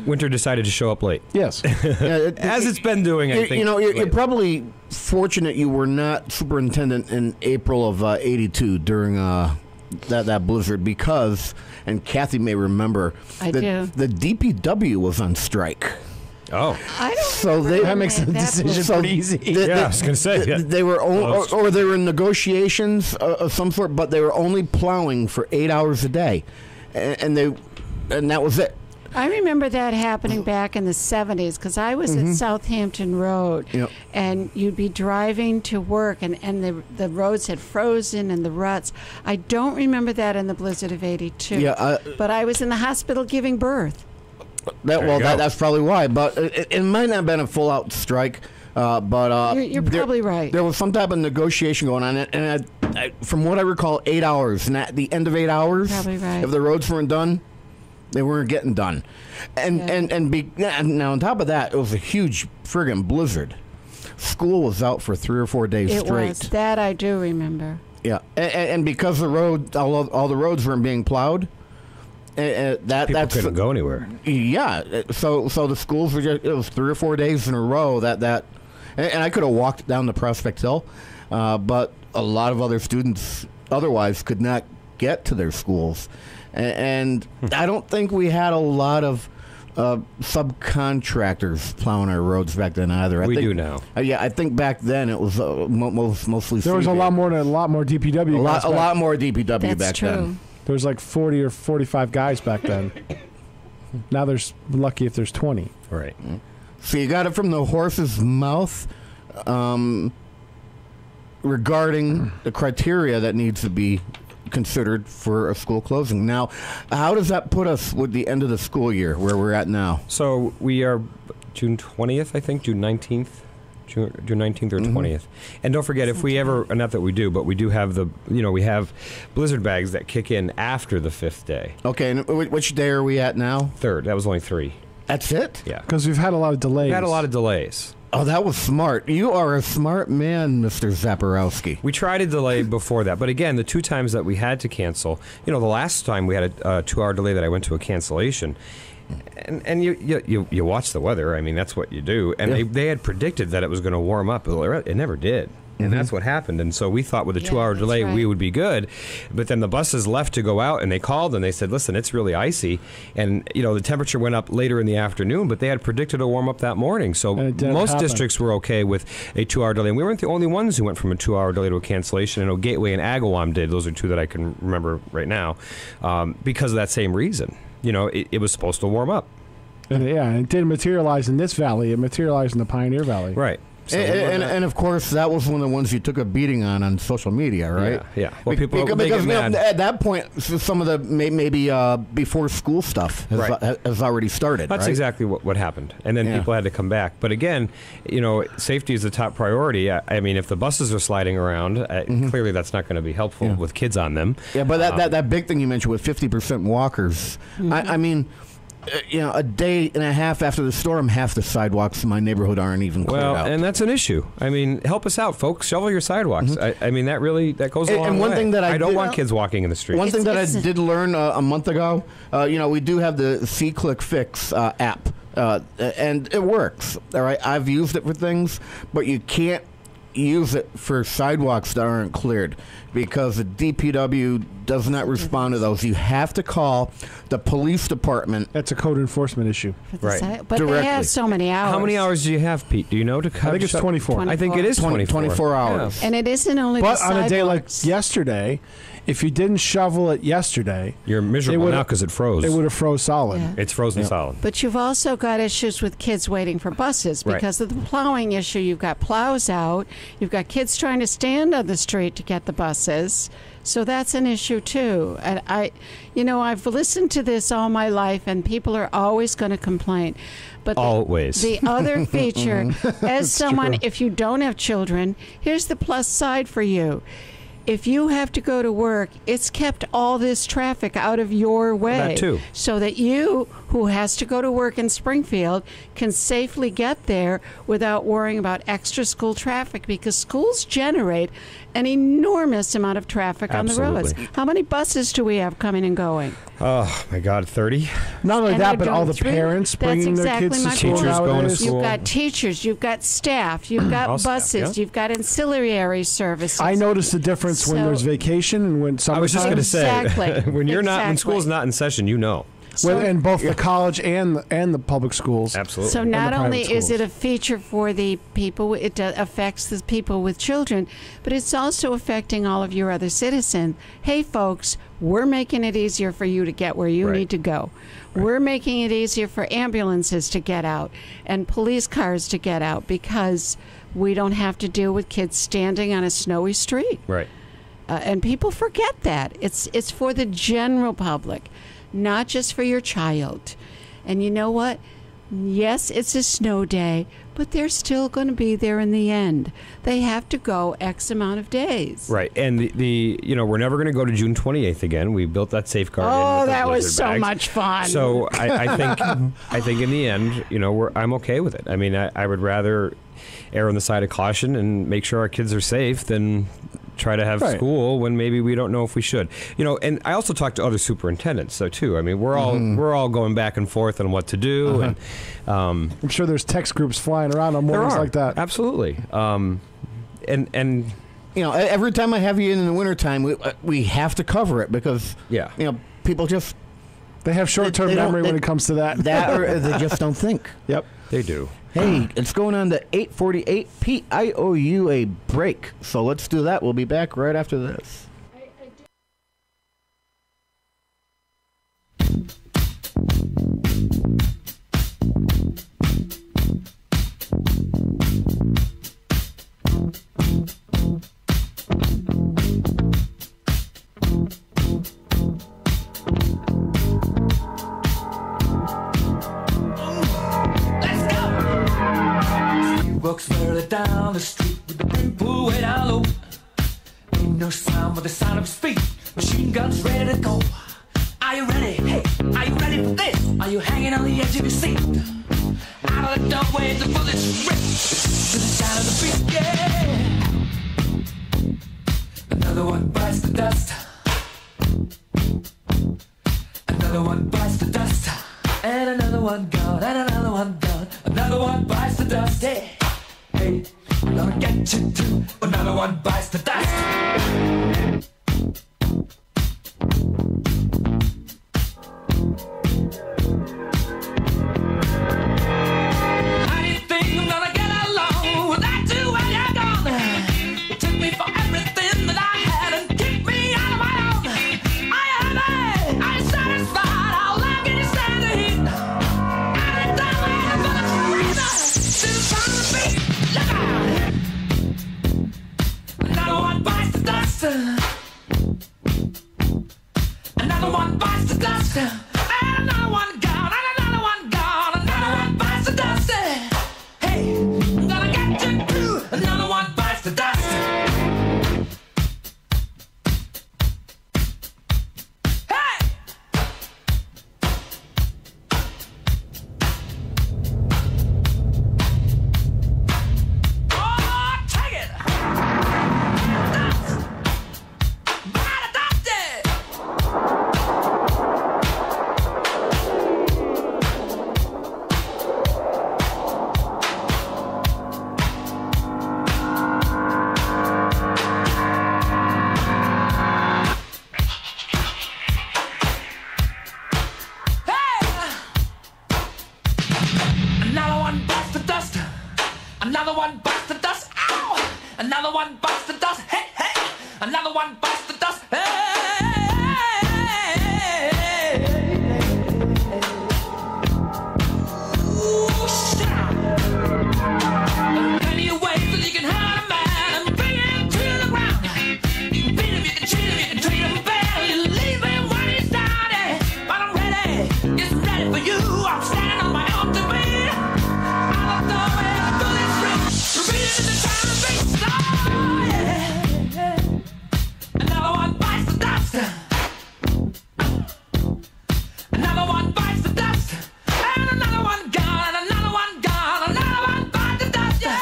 S11: Winter decided to show up late.
S2: Yes,
S11: as it's been doing. I think.
S5: You're probably fortunate you were not superintendent in April of '82 during that blizzard because, and Kathy may remember, the DPW was on strike.
S11: Oh,
S7: I don't.
S5: So
S2: that makes the decision pretty easy.
S11: I was going to say
S5: they were or they were in negotiations of some sort, but they were only plowing for 8 hours a day, and that was it.
S7: I remember that happening back in the 70s because I was at Southampton Road, and you'd be driving to work, and the roads had frozen and the ruts. I don't remember that in the blizzard of '82. But I was in the hospital giving birth.
S5: That's probably why. But it might not have been a full-out strike. But
S7: you're probably right.
S5: There was some type of negotiation going on, and I, from what I recall, 8 hours. And at the end of 8 hours,
S7: probably right.
S5: If the roads weren't done, they weren't getting done. Now on top of that, it was a huge friggin' blizzard. School was out for 3 or 4 days straight.
S7: It was. That I do remember.
S5: Yeah, and because all the roads weren't being plowed.
S11: People couldn't go anywhere.
S5: Yeah, so the schools were it was 3 or 4 days in a row and I could have walked down the Prospect Hill, but a lot of other students otherwise could not get to their schools, and I don't think we had a lot of subcontractors plowing our roads back then either.
S11: We do now.
S5: I think back then it was mostly.
S2: There was a lot more DPW.
S5: A lot more DPW back then.
S2: There was like 40 or 45 guys back then. Now there's lucky if there's 20.
S11: Right.
S5: So you got it from the horse's mouth regarding the criteria that needs to be considered for a school closing. Now, how does that put us with the end of the school year where we're at now?
S11: So we are June 20th, I think, June 19th. June 19th or 20th. And don't forget, if we ever, not that we do, but we do have we have blizzard bags that kick in after the 5th day.
S5: Okay, and which day are we at now?
S11: 3rd. That was only 3.
S5: That's it?
S11: Yeah.
S2: Because we've had a lot of delays.
S11: We've had a lot of delays.
S5: Oh, that was smart. You are a smart man, Mr. Zaporowski.
S11: We tried to delay before that. But again, the 2 times that we had to cancel, the last time we had a 2-hour delay that I went to a cancellation. And you watch the weather. I mean, that's what you do. And they had predicted that it was going to warm up. It never did. And that's what happened. And so we thought with a 2-hour delay we would be good. But then the buses left to go out, and they called and they said, listen, it's really icy. And, the temperature went up later in the afternoon, but they had predicted a warm up that morning. So most districts were okay with a 2-hour delay. And we weren't the only ones who went from a 2-hour delay to a cancellation. I know Gateway and Agawam did. Those are 2 that I can remember right now because of that same reason. It was supposed to warm up.
S2: And it didn't materialize in this valley. It materialized in the Pioneer Valley.
S11: Right.
S5: So and of course, that was one of the ones you took a beating on social media, right?
S11: Yeah. Well, people
S5: because
S11: mad.
S5: At that point, some of the maybe before school stuff has already started.
S11: That's exactly what happened, and then people had to come back. But again, safety is the top priority. I mean, if the buses are sliding around, clearly that's not going to be helpful with kids on them.
S5: Yeah, but that big thing you mentioned with 50% walkers, I mean. a day and a half after the storm, half the sidewalks in my neighborhood aren't even cleared out.
S11: And that's an issue. I mean, help us out, folks. Shovel your sidewalks. I mean, that goes a long way.
S5: And one thing that I
S11: don't want kids walking in the street.
S5: One thing that I did learn a month ago, we do have the C-Click Fix app, and it works. All right, I've used it for things, but you can't use it for sidewalks that aren't cleared because the DPW does not respond to those. You have to call the police department.
S2: That's a code enforcement issue.
S5: Right.
S7: But they have so many hours.
S11: How many hours do you have, Pete? Do you know? I
S2: think it's 24.
S11: I think it is
S5: 24 hours.
S7: Yeah. And it isn't only
S2: but
S7: the
S2: on a day like
S7: sidewalks.
S2: yesterday, if you didn't shovel it yesterday,
S11: you're miserable now because it froze.
S2: It would have froze solid.
S7: Yeah.
S11: It's frozen solid.
S7: But you've also got issues with kids waiting for buses because of the plowing issue. You've got plows out. You've got kids trying to stand on the street to get the buses. So that's an issue too. And I've listened to this all my life, and people are always going to complain. But
S11: always.
S7: The other feature, as someone,
S2: true.
S7: if you don't have children, here's the plus side for you. If you have to go to work, it's kept all this traffic out of your way.
S11: That too.
S7: So that you, who has to go to work in Springfield, can safely get there without worrying about extra school traffic, because schools generate an enormous amount of traffic on the roads. How many buses do we have coming and going?
S11: Oh, my God, 30?
S2: Not only
S7: And
S2: that,
S7: they're
S2: but all the
S7: doing
S2: parents bringing their kids to school.
S11: Teachers going to
S2: nowadays.
S11: school.
S7: You've got teachers, you've got staff, you've got
S11: All
S7: buses,
S11: staff, yeah.
S7: you've got ancillary services.
S2: I notice the difference when
S7: So-
S2: there's vacation and when summertime.
S11: I was just going to say,
S7: Exactly.
S11: when you're not, when
S7: Exactly.
S11: school's not in session, you know.
S2: in both the college and the public schools.
S11: Absolutely.
S7: So not
S2: the
S7: only
S2: private
S7: is it
S2: schools.
S7: a feature for the people, it affects the people with children, but it's also affecting all of your other citizens. Hey, folks, we're making it easier for you to get where you need to go. We're making it easier for ambulances to get out and police cars to get out because we don't have to deal with kids standing on a snowy street.
S11: Right.
S7: And people forget that. It's for the general public, not just for your child. And you know what? Yes, it's a snow day, but they're still going to be there in the end. They have to go X amount of days.
S11: Right. And we're never going to go to June 28th again. We built that safeguard.
S7: Oh,
S11: in with the
S7: that was
S11: blizzard
S7: so
S11: bags.
S7: much fun.
S11: So I think in the end, I'm okay with it. I mean, I would rather err on the side of caution and make sure our kids are safe than try to have school when maybe we don't know if we should. And I also talked to other superintendents, so too. I mean, we're all going back and forth on what to do, and
S2: I'm sure there's text groups flying around on mornings like that.
S11: Absolutely. And
S5: every time I have you in the wintertime, we have to cover it because people just
S2: they have short-term memory when it comes to that.
S5: Or they just don't think.
S2: Yep,
S11: they do.
S5: Hey, it's going on to 8:48. Pete, I owe you a break, so let's do that. We'll be back right after this.
S8: Walks further down the street with the brim pulled way down low. Ain't no sound but the sound of his feet. Machine guns ready to go. Are you ready? Hey, are you ready for this? Are you hanging on the edge of your seat? Out of the doorway, the bullets rip to the sound of the beat. Yeah. Another one bites the dust. Another one bites the dust. And another one gone. And another one gone. Another one bites the dust. Hey. Hey, I'm gonna get you too. Another one bites the dust. How do you think I'm gonna get along without you when you're gone? You took me for everything that I had and kicked me out of my own. Are you happy? Are you satisfied? How long can you stand the heat? Every time I have a breather, to the sound of the beat. Look out! Another one bites the dust. Another one bites the dust. And another one gone. And another one gone. Another one bites the dust. Hey, I'm gonna get you too. Another one bites the dust. Hey! Another one bites the dust. Ooh, shout. Plenty of ways that you can hurt a man and bring him to the ground. You can beat him, you can cheat him, you can treat him bad. You leave him when he's down. But I'm ready, yes, I'm ready for you. I'm standing on my own to be. I'll go where the bullets ring. Repeating the time of beast. Oh, yeah. Another one bites the dust. Another one bites the dust. And another one gone, and another one gone. Another one bites the dust, yeah.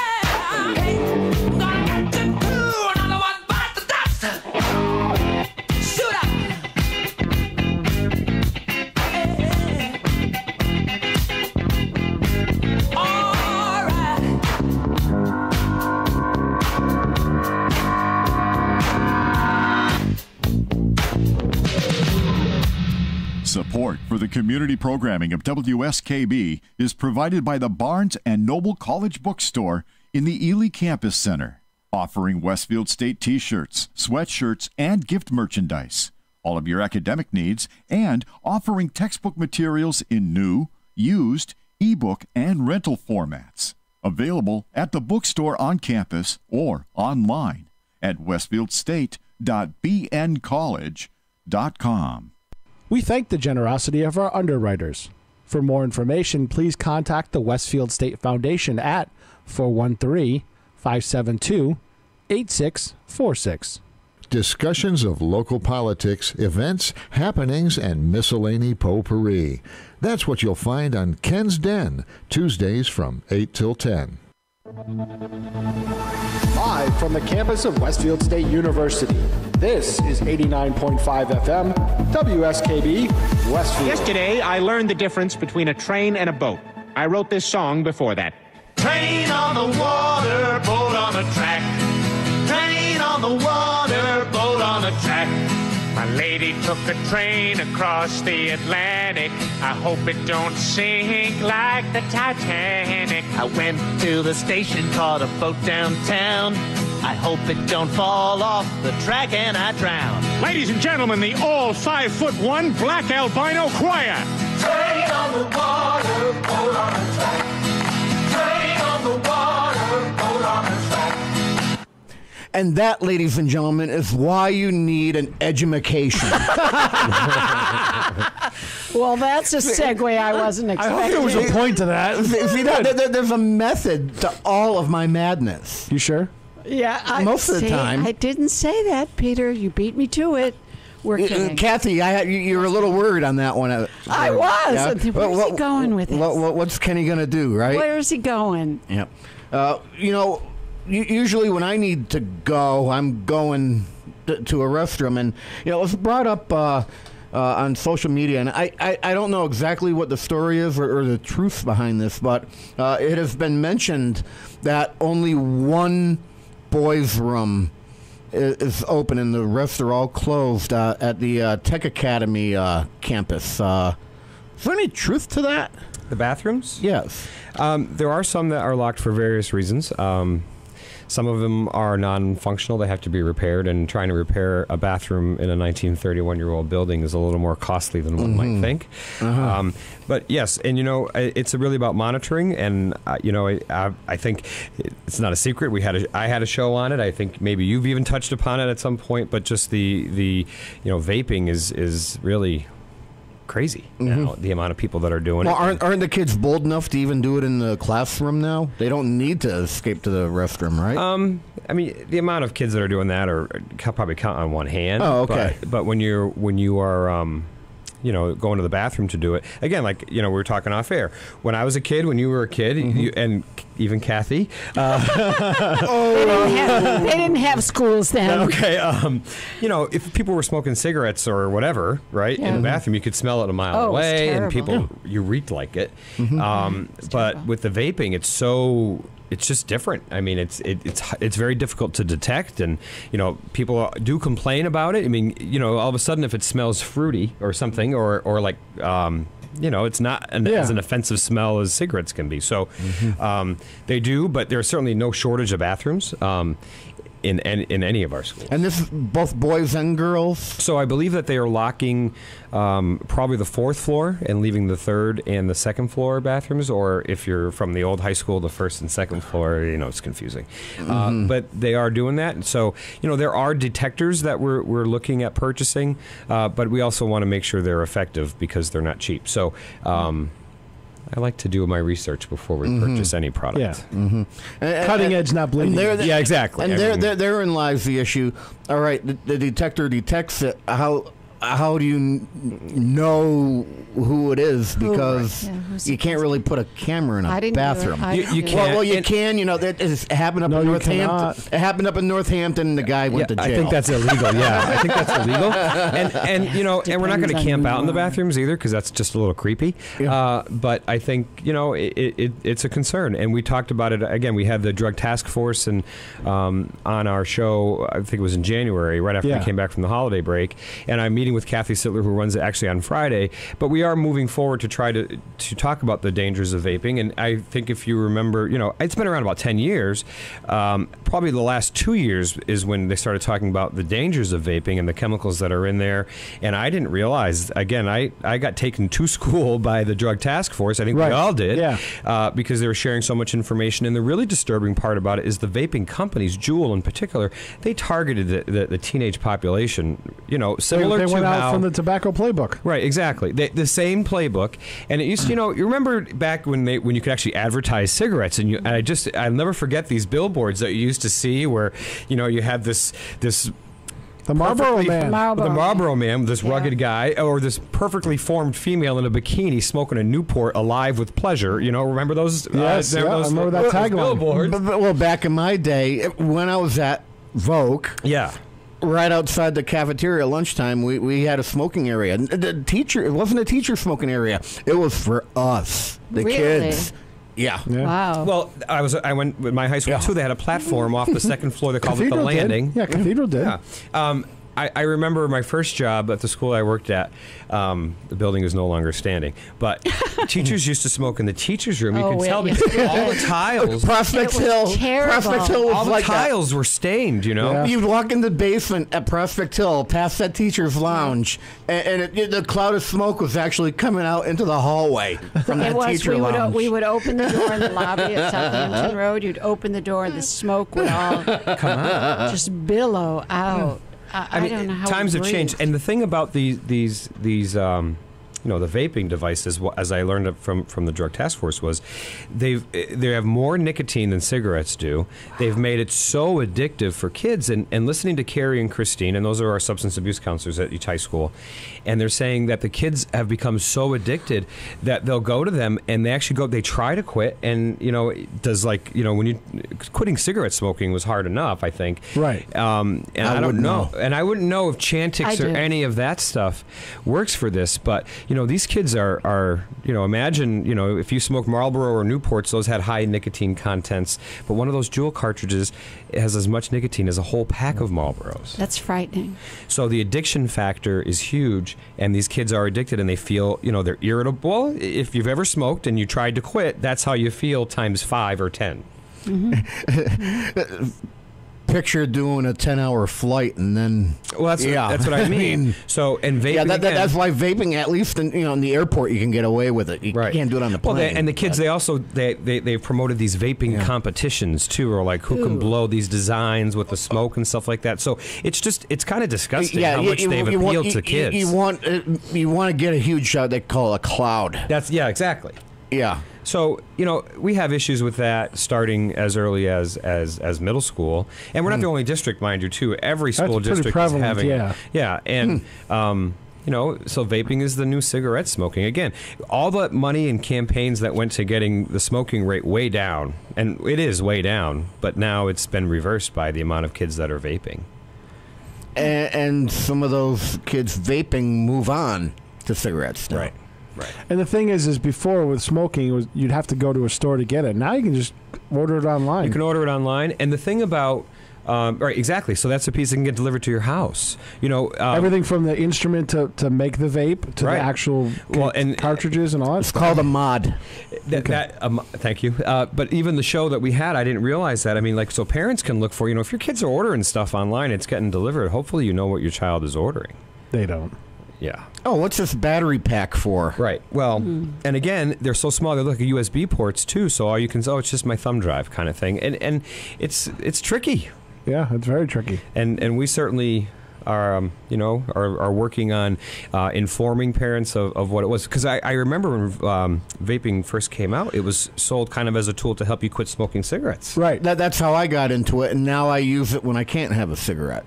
S8: Hey, I'm gonna get them too. Another one bites the dust. Shoot up. All right.
S14: Support for the community programming of WSKB is provided by the Barnes and Noble College Bookstore in the Ely Campus Center, offering Westfield State t-shirts, sweatshirts, and gift merchandise, all of your academic needs, and offering textbook materials in new, used, ebook, and rental formats. Available at the bookstore on campus or online at westfieldstate.bncollege.com.
S2: We thank the generosity of our underwriters. For more information, please contact the Westfield State Foundation at 413-572-8646.
S10: Discussions of local politics, events, happenings, and miscellany potpourri. That's what you'll find on Ken's Den, Tuesdays from 8 till 10.
S2: Live from the campus of Westfield State University, this is 89.5 FM, WSKB, Westfield.
S13: Yesterday, I learned the difference between a train and a boat. I wrote this song before that.
S8: Train on the water, boat on the track. Train on the water, boat on the track.
S13: My lady took a train across the Atlantic. I hope it don't sink like the Titanic.
S8: I went to the station, caught a boat downtown. I hope it don't fall off the track and I drown.
S13: Ladies and gentlemen, the all 5'1" black albino choir.
S8: Train on the water, boat on the track. Train on the water, boat on the track.
S5: And that, ladies and gentlemen, is why you need an edumacation.
S7: Well, that's a segue I wasn't expecting.
S2: I hope there was a point to that.
S5: See, there's a method to all of my madness.
S2: You sure?
S7: Yeah,
S5: Most of the time.
S7: I didn't say that, Peter. You beat me to it. We're kidding.
S5: Kathy, you were a little worried on that one.
S7: I was.
S5: Yeah.
S7: Where's he going with this?
S5: What's Kenny going to do, right?
S7: Where's he going?
S5: Yep. Usually when I need to go, I'm going to a restroom. And, it was brought up on social media. And I don't know exactly what the story is or the truth behind this, but it has been mentioned that only one boys' room is open and the rest are all closed at the Tech Academy campus. Is there any truth to that?
S11: The bathrooms?
S5: Yes.
S11: There are some that are locked for various reasons. Some of them are non-functional. They have to be repaired, and trying to repair a bathroom in a 1931-year-old building is a little more costly than one might think.
S5: Uh-huh.
S11: But yes, and it's really about monitoring, and I think it's not a secret. I had a show on it. I think maybe you've even touched upon it at some point. But just the vaping is really crazy now, the amount of people that are doing it.
S5: Well, aren't the kids bold enough to even do it in the classroom now? They don't need to escape to the restroom, right?
S11: I mean, the amount of kids that are doing that are probably count on one hand.
S5: Oh, okay.
S11: But when you are going to the bathroom to do it, again, like we were talking off air. When I was a kid, when you were a kid, and even Kathy,
S7: they didn't have schools then.
S11: Okay, if people were smoking cigarettes or whatever, right, in the bathroom, you could smell it a mile away, and you reeked like it. But with the vaping, it's just different. I mean, it's very difficult to detect, and people do complain about it. I mean, all of a sudden, if it smells fruity or something, or like it's not as an offensive smell as cigarettes can be. So they do, but there's certainly no shortage of bathrooms. in any of our schools.
S5: And this is both boys and girls?
S11: So I believe that they are locking probably the 4th floor and leaving the 3rd and the 2nd floor bathrooms, or if you're from the old high school, the 1st and 2nd floor, it's confusing. But they are doing that. And so, there are detectors that we're looking at purchasing, but we also want to make sure they're effective because they're not cheap. So I like to do my research before we purchase any product.
S2: Yeah. Cutting edge, not bleeding.
S11: Yeah, exactly.
S5: And therein lies the issue. All right, the detector detects it. How do you know who it is? Because you can't really put a camera in a bathroom.
S11: You can.
S5: Well, you can. That happened up in Northampton. It happened up in Northampton. The guy went to jail.
S11: I think that's illegal. Yeah, I think that's illegal. And and we're not going to camp out in the bathrooms either because that's just a little creepy. Yeah. But I think it's a concern, and we talked about it again. We had the drug task force and on our show. I think it was in January, right after we came back from the holiday break, and I'm meeting with Kathy Sittler, who runs it actually on Friday. But we are moving forward to try to talk about the dangers of vaping. And I think if you remember, it's been around about 10 years. Probably the last 2 years is when they started talking about the dangers of vaping and the chemicals that are in there. And I didn't realize, again, I got taken to school by the drug task force. I think we all did. Because they were sharing so much information. And the really disturbing part about it is the vaping companies, Juul in particular, they targeted the teenage population, similar to
S2: went out from the tobacco playbook.
S11: Right, exactly. The same playbook. And it used to, you remember back when you could actually advertise cigarettes, and I'll never forget these billboards that you used to see where, you had this
S2: the Marlboro Man.
S11: The Marlboro Man, this rugged guy, or this perfectly formed female in a bikini smoking a Newport alive with pleasure. Remember those?
S2: Yes, I remember that tagline.
S5: Well, back in my day, when I was at Vogue, right outside the cafeteria at lunchtime, we had a smoking area. It wasn't a teacher smoking area. It was for us, the kids. Yeah.
S7: Wow.
S11: Well, I went with my high school too. They had a platform off the 2nd floor. They called it the landing.
S2: Yeah, Cathedral did.
S11: Yeah. I remember my first job at the school I worked at. The building is no longer standing, but teachers used to smoke in the teachers' room. You can tell because all the tiles.
S5: Prospect Hill was
S11: all the
S5: like
S11: tiles were stained.
S5: You'd walk in the basement at Prospect Hill, past that teacher's lounge, and the cloud of smoke was actually coming out into the hallway from that teacher lounge.
S7: We would open the door in the lobby at Southampton Road. You'd open the door, and the smoke would all come out, just billow out. I mean, don't know how
S11: times have changed, and the thing about these the vaping devices, as I learned from the drug task force, was they have more nicotine than cigarettes do. They've made it so addictive for kids. And listening to Carrie and Christine, and those are our substance abuse counselors at each high school, and they're saying that the kids have become so addicted that they'll go to them and they try to quit, and quitting cigarette smoking was hard enough, I think.
S2: Right.
S11: And I don't know. And I wouldn't know if Chantix or any of that stuff works for this, but these kids are imagine, if you smoke Marlboro or Newports, those had high nicotine contents, but one of those Juul cartridges has as much nicotine as a whole pack of Marlboros.
S7: That's frightening.
S11: So the addiction factor is huge, and these kids are addicted, and they feel, they're irritable. If you've ever smoked and you tried to quit, that's how you feel times 5 or 10.
S5: Mm-hmm. Picture doing a 10-hour flight and then
S11: that's what I mean. So and vaping
S5: that's why vaping, at least in the airport, you can get away with it. You can't do it on the plane.
S11: Well, and the kids they've promoted these vaping competitions too, or like who can blow these designs with the smoke and stuff like that. So it's kind of disgusting how much they've appealed to kids.
S5: You want to get a huge shot they call a cloud.
S11: That's exactly.
S5: Yeah.
S11: So, we have issues with that starting as early as middle school. And we're not the only district, mind you, too. Every school district is having and so vaping is the new cigarette smoking. Again, all the money and campaigns that went to getting the smoking rate way down, and it is way down, but now it's been reversed by the amount of kids that are vaping.
S5: And some of those kids vaping move on to cigarettes now.
S11: Right.
S2: And the thing is before with smoking, you'd have to go to a store to get it. Now you can just order it online.
S11: You can order it online. And the thing about Right, exactly. So that's a piece that can get delivered to your house. You know,
S2: everything from the instrument to make the vape to the actual cartridges and all that.
S5: It's called a mod.
S11: Thank you. But even the show that we had, I didn't realize that. I mean, like, so parents can look for, if your kids are ordering stuff online, it's getting delivered. Hopefully, you know what your child is ordering.
S2: They don't.
S11: Yeah.
S5: Oh, what's this battery pack for?
S11: Right. Well, and again, they're so small. They're like USB ports too. So all you can it's just my thumb drive kind of thing, and it's tricky.
S2: Yeah, it's very tricky.
S11: And we certainly are are working on informing parents of what it was, because I remember when vaping first came out, it was sold kind of as a tool to help you quit smoking cigarettes.
S5: Right. That's how I got into it, and now I use it when I can't have a cigarette.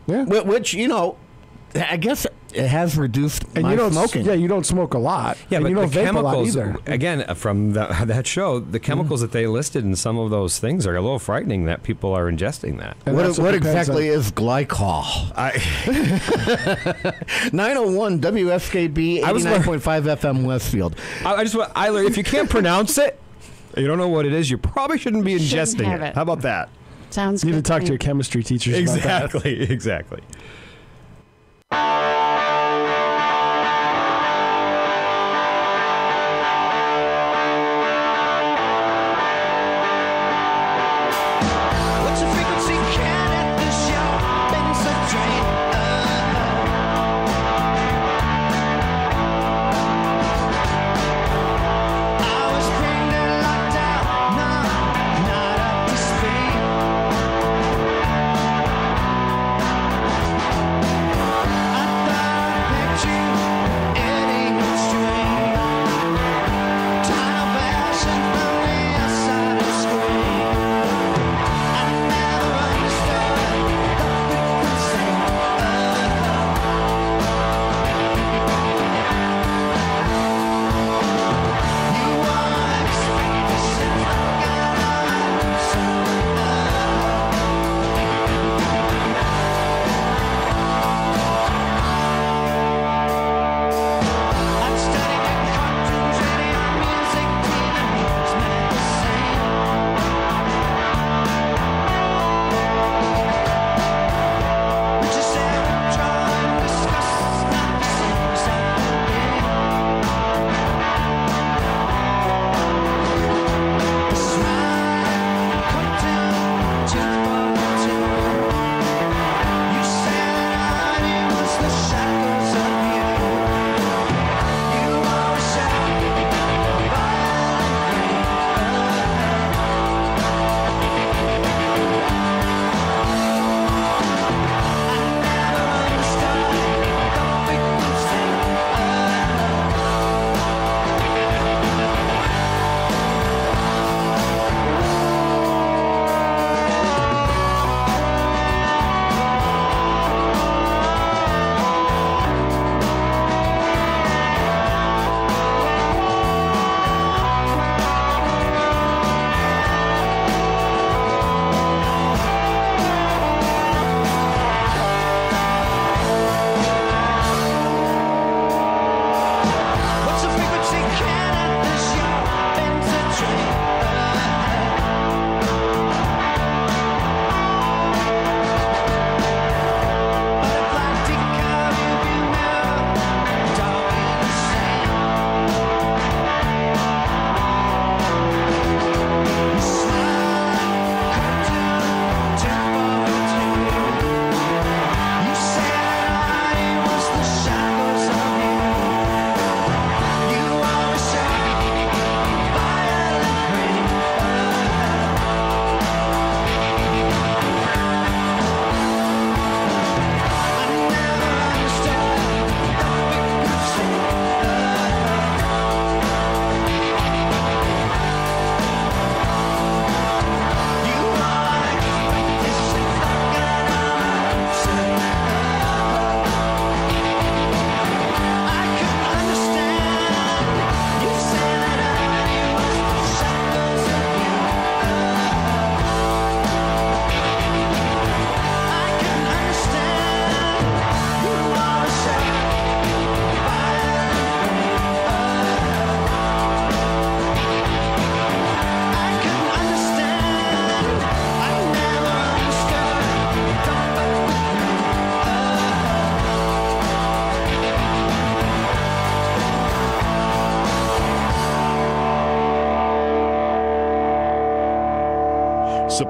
S2: Yeah.
S5: Which I guess it has reduced my smoking.
S2: Yeah, you don't smoke a lot.
S11: Yeah,
S2: and
S11: but
S2: you don't
S11: the
S2: vape
S11: chemicals,
S2: a lot either.
S11: again, from that show, the chemicals that they listed in some of those things are a little frightening that people are ingesting that.
S5: And what exactly is glycol? 901 WSKB 89.5 FM Westfield.
S11: I learned if you can't pronounce it, you don't know what it is, you probably shouldn't be ingesting it. How about that?
S7: Sounds
S2: you
S7: good.
S2: need to talk to your chemistry teachers about that.
S11: Exactly.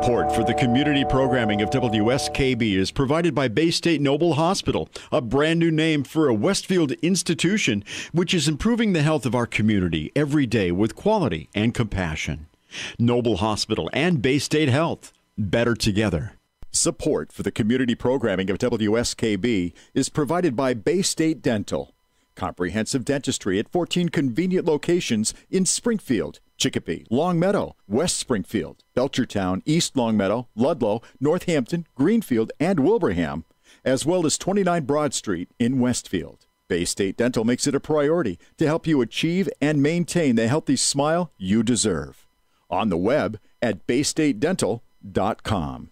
S1: Support for the community programming of WSKB is provided by Bay State Noble Hospital, a brand new name for a Westfield institution which is improving the health of our community every day with quality and compassion. Noble Hospital and Bay State Health, better together.
S14: Support for the community programming of WSKB is provided by Bay State Dental. Comprehensive dentistry at 14 convenient locations in Springfield, Chicopee, Longmeadow, West Springfield, Belchertown, East Longmeadow, Ludlow, Northampton, Greenfield, and Wilbraham, as well as 29 Broad Street in Westfield. Bay State Dental makes it a priority to help you achieve and maintain the healthy smile you deserve. On the web at baystatedental.com.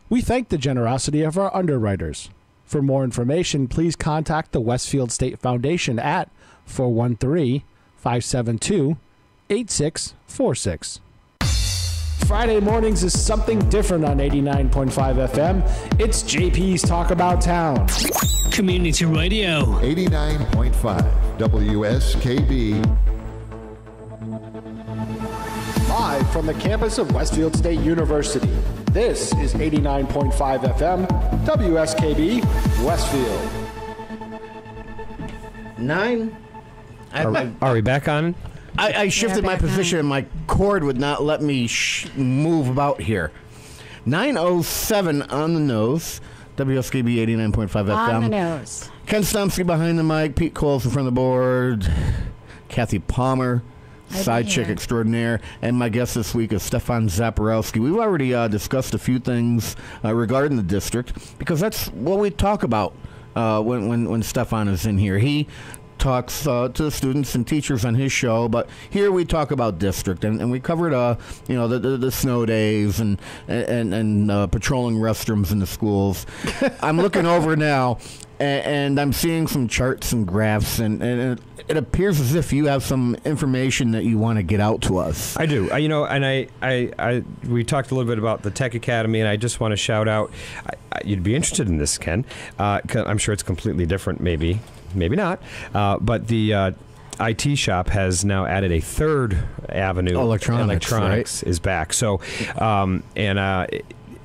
S2: We thank the generosity of our underwriters. For more information, please contact the Westfield State Foundation at 413-572-8646. Friday mornings is something different on 89.5 FM. It's JP's Talk About Town.
S3: Community Radio.
S10: 89.5 WSKB.
S2: Live from the campus of Westfield State University. This is 89.5 FM, WSKB, Westfield.
S5: 9.
S11: Are we back on?
S5: I shifted my position and my cord would not let me move about here. 9:07 on the nose. WSKB 89.5 FM.
S7: On the nose.
S5: Ken Stomsky behind the mic. Pete Coles in front of the board. Kathy Palmer, side chick extraordinaire. And my guest this week is Stefan Zaporowski. We've already discussed a few things regarding the district because that's what we talk about when Stefan is in here. He talks to the students and teachers on his show, but here we talk about district, and we covered the snow days and patrolling restrooms in the schools. I'm looking over now, and I'm seeing some charts and graphs, and it appears as if you have some information that you want to get out to us.
S11: I do. We talked a little bit about the Tech Academy, and I just want to shout out. You'd be interested in this, Ken. I'm sure it's completely different, maybe not. But the IT shop has now added a third avenue. Electronics is back. So,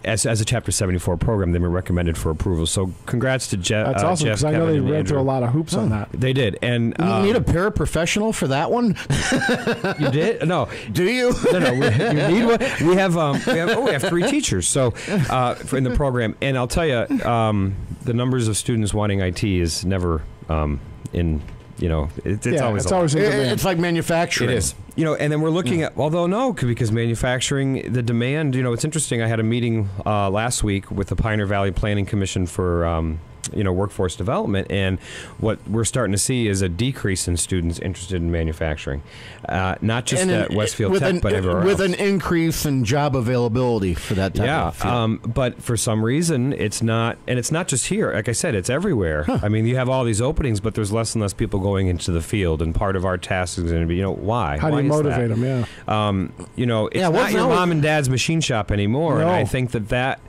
S11: as a Chapter 74 program, they've been recommended for approval. So congrats to Jeff.
S2: That's awesome, because I know they ran through a lot of hoops on that.
S11: They did. And
S5: you need a paraprofessional for that one?
S11: You did? No.
S5: Do you?
S11: No. You need one. We have 3 teachers. So in the program, and I'll tell you, the numbers of students wanting IT is never in. It's always
S2: in demand.
S5: It's like manufacturing.
S11: It is. And then we're looking at, although no, because manufacturing, the demand, it's interesting. I had a meeting last week with the Pioneer Valley Planning Commission for, workforce development, and what we're starting to see is a decrease in students interested in manufacturing. Not just at Westfield Tech, but everywhere else.
S5: With an increase in job availability for that type of field.
S11: But for some reason, it's not, and it's not just here. Like I said, it's everywhere. Huh. I mean, you have all these openings, but there's less and less people going into the field, and part of our task is going to be, why?
S2: How do you motivate them,
S11: it's not your mom and dad's machine shop anymore, and I think that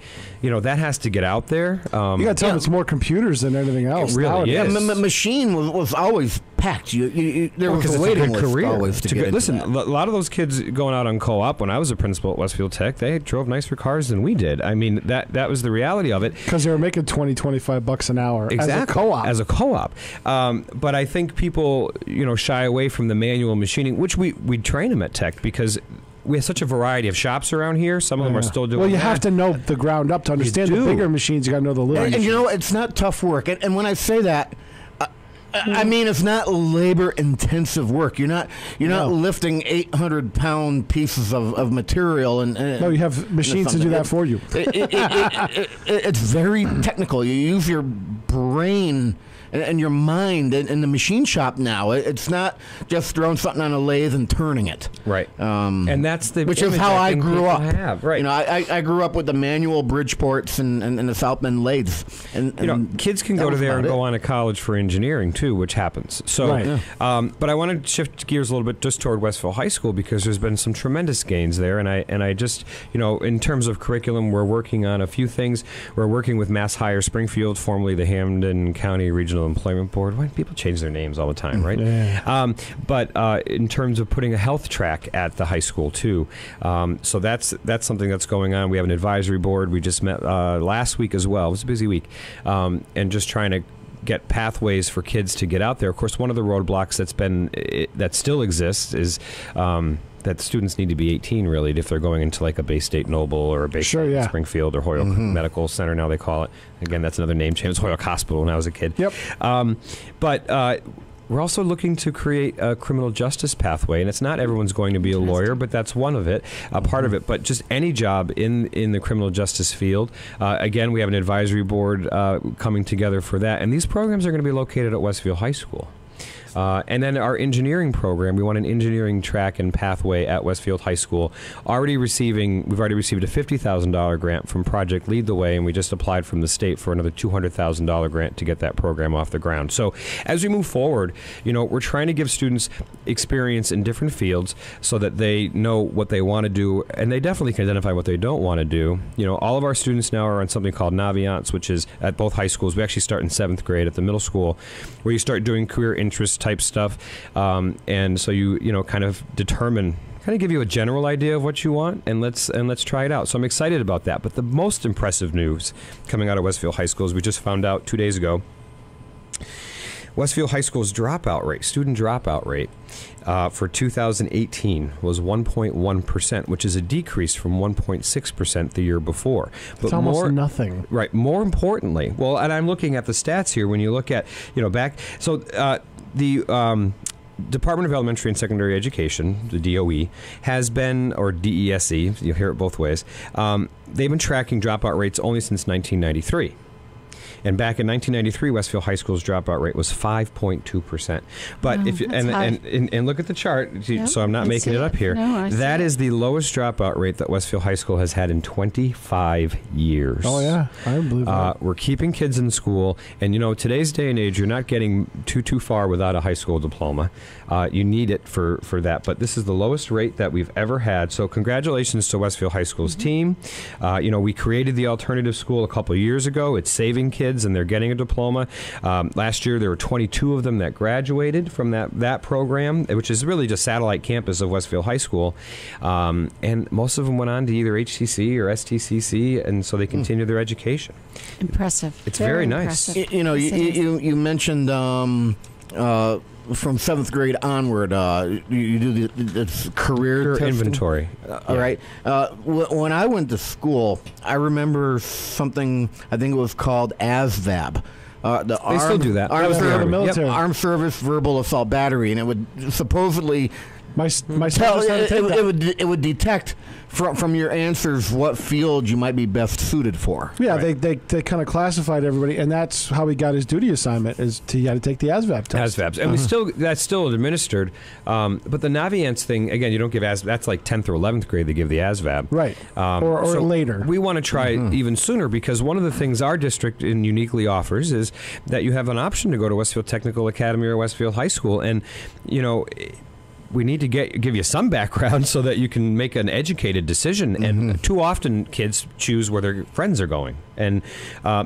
S11: has to get out there.
S2: You got to tell them it's more computers than anything else.
S11: It really is.
S5: Machine was always packed. There was a waiting list always to get into
S11: Listen,
S5: that.
S11: a lot of those kids going out on co-op, when I was a principal at Westfield Tech, they drove nicer cars than we did. I mean, that was the reality of it.
S2: Because they were making $20-25 an hour
S11: exactly.
S2: as a co-op.
S11: But I think people, shy away from the manual machining, which we train them at Tech because we have such a variety of shops around here. Some of them are still doing
S2: Well, you have to know the ground up to understand the bigger machines. You got to know the little
S5: and
S2: machines.
S5: It's not tough work. And when I say that, I mean it's not labor-intensive work. You're not lifting 800-pound pieces of material.
S2: No, you have machines to do that for you.
S5: It's very technical. You use your brain and your mind in the machine shop now. It's not just throwing something on a lathe and turning it.
S11: Right. And that's
S5: which is how I grew up.
S11: Right.
S5: I grew up with the manual Bridgeports and the South Bend lathes. And
S11: kids can go to there and go on to college for engineering too, which happens. So,
S2: Right.
S11: but I want to shift gears a little bit just toward Westville High School because there's been some tremendous gains there, and I just, in terms of curriculum, we're working on a few things. We're working with Mass Hire Springfield, formerly the Hamden County Regional Employment Board. Why do people change their names all the time, right?
S2: Yeah.
S11: But in terms of putting a health track at the high school too, so that's something that's going on. We have an advisory board. We just met last week as well. It was a busy week, and just trying to get pathways for kids to get out there. Of course, one of the roadblocks that still exists is that students need to be 18 really if they're going into like a Bay State Noble or a Bay State Springfield or Holyoke Medical Center now they call it. Again, that's another name change. It was Holyoke Hospital when I was a kid.
S2: Yep.
S11: But we're also looking to create a criminal justice pathway, and it's not everyone's going to be a lawyer, but that's one of it, a part of it. But just any job in the criminal justice field. Again, we have an advisory board coming together for that, and these programs are going to be located at Westville High School. And then our engineering program, we want an engineering track and pathway at Westfield High School. We've already received a $50,000 grant from Project Lead the Way, and we just applied from the state for another $200,000 grant to get that program off the ground. So as we move forward, we're trying to give students experience in different fields so that they know what they want to do, and they definitely can identify what they don't want to do. All of our students now are on something called Naviance, which is at both high schools. We actually start in 7th grade at the middle school, where you start doing career interest type stuff, and so you kind of give you a general idea of what you want, and let's try it out. So I'm excited about that. But the most impressive news coming out of Westfield High School is we just found out 2 days ago. Westfield High School's student dropout rate for 2018 was 1.1%, which is a decrease from 1.6% the year before.
S2: It's almost nothing.
S11: Right. More importantly, and I'm looking at the stats here. When you look at, the Department of Elementary and Secondary Education, the DOE, has been, or DESE, you'll hear it both ways, they've been tracking dropout rates only since 1993. And back in 1993, Westfield High School's dropout rate was 5.2%. But if you and look at the chart, so I'm not making it up here. That is the lowest dropout rate that Westfield High School has had in 25 years.
S2: Oh yeah, I believe that.
S11: We're keeping kids in school, and today's day and age, you're not getting too far without a high school diploma. You need it for that. But this is the lowest rate that we've ever had. So congratulations to Westfield High School's team. We created the alternative school a couple years ago. It's saving kids, and they're getting a diploma. Last year, there were 22 of them that graduated from that program, which is really just satellite campus of Westfield High School. And most of them went on to either HCC or STCC, and so they continue their education.
S7: Impressive.
S11: It's very nice.
S5: You mentioned from 7th grade onward, you do the career
S11: inventory.
S5: All right. When I went to school, I remember something, I think it was called ASVAB.
S11: They still do that.
S5: Armed Service Verbal Assault Battery, and it would supposedly it would detect from your answers what field you might be best suited for.
S2: Yeah, right. they kind of classified everybody, and that's how he got his duty assignment, is he had to take the ASVAB test.
S11: ASVABs. And that's still administered. But the Naviance thing, again, you don't give ASVAB. That's like 10th or 11th grade they give the ASVAB.
S2: Right. Or later.
S11: We want to try even sooner, because one of the things our district uniquely offers is that you have an option to go to Westfield Technical Academy or Westfield High School, and we need to give you some background so that you can make an educated decision. And too often kids choose where their friends are going. And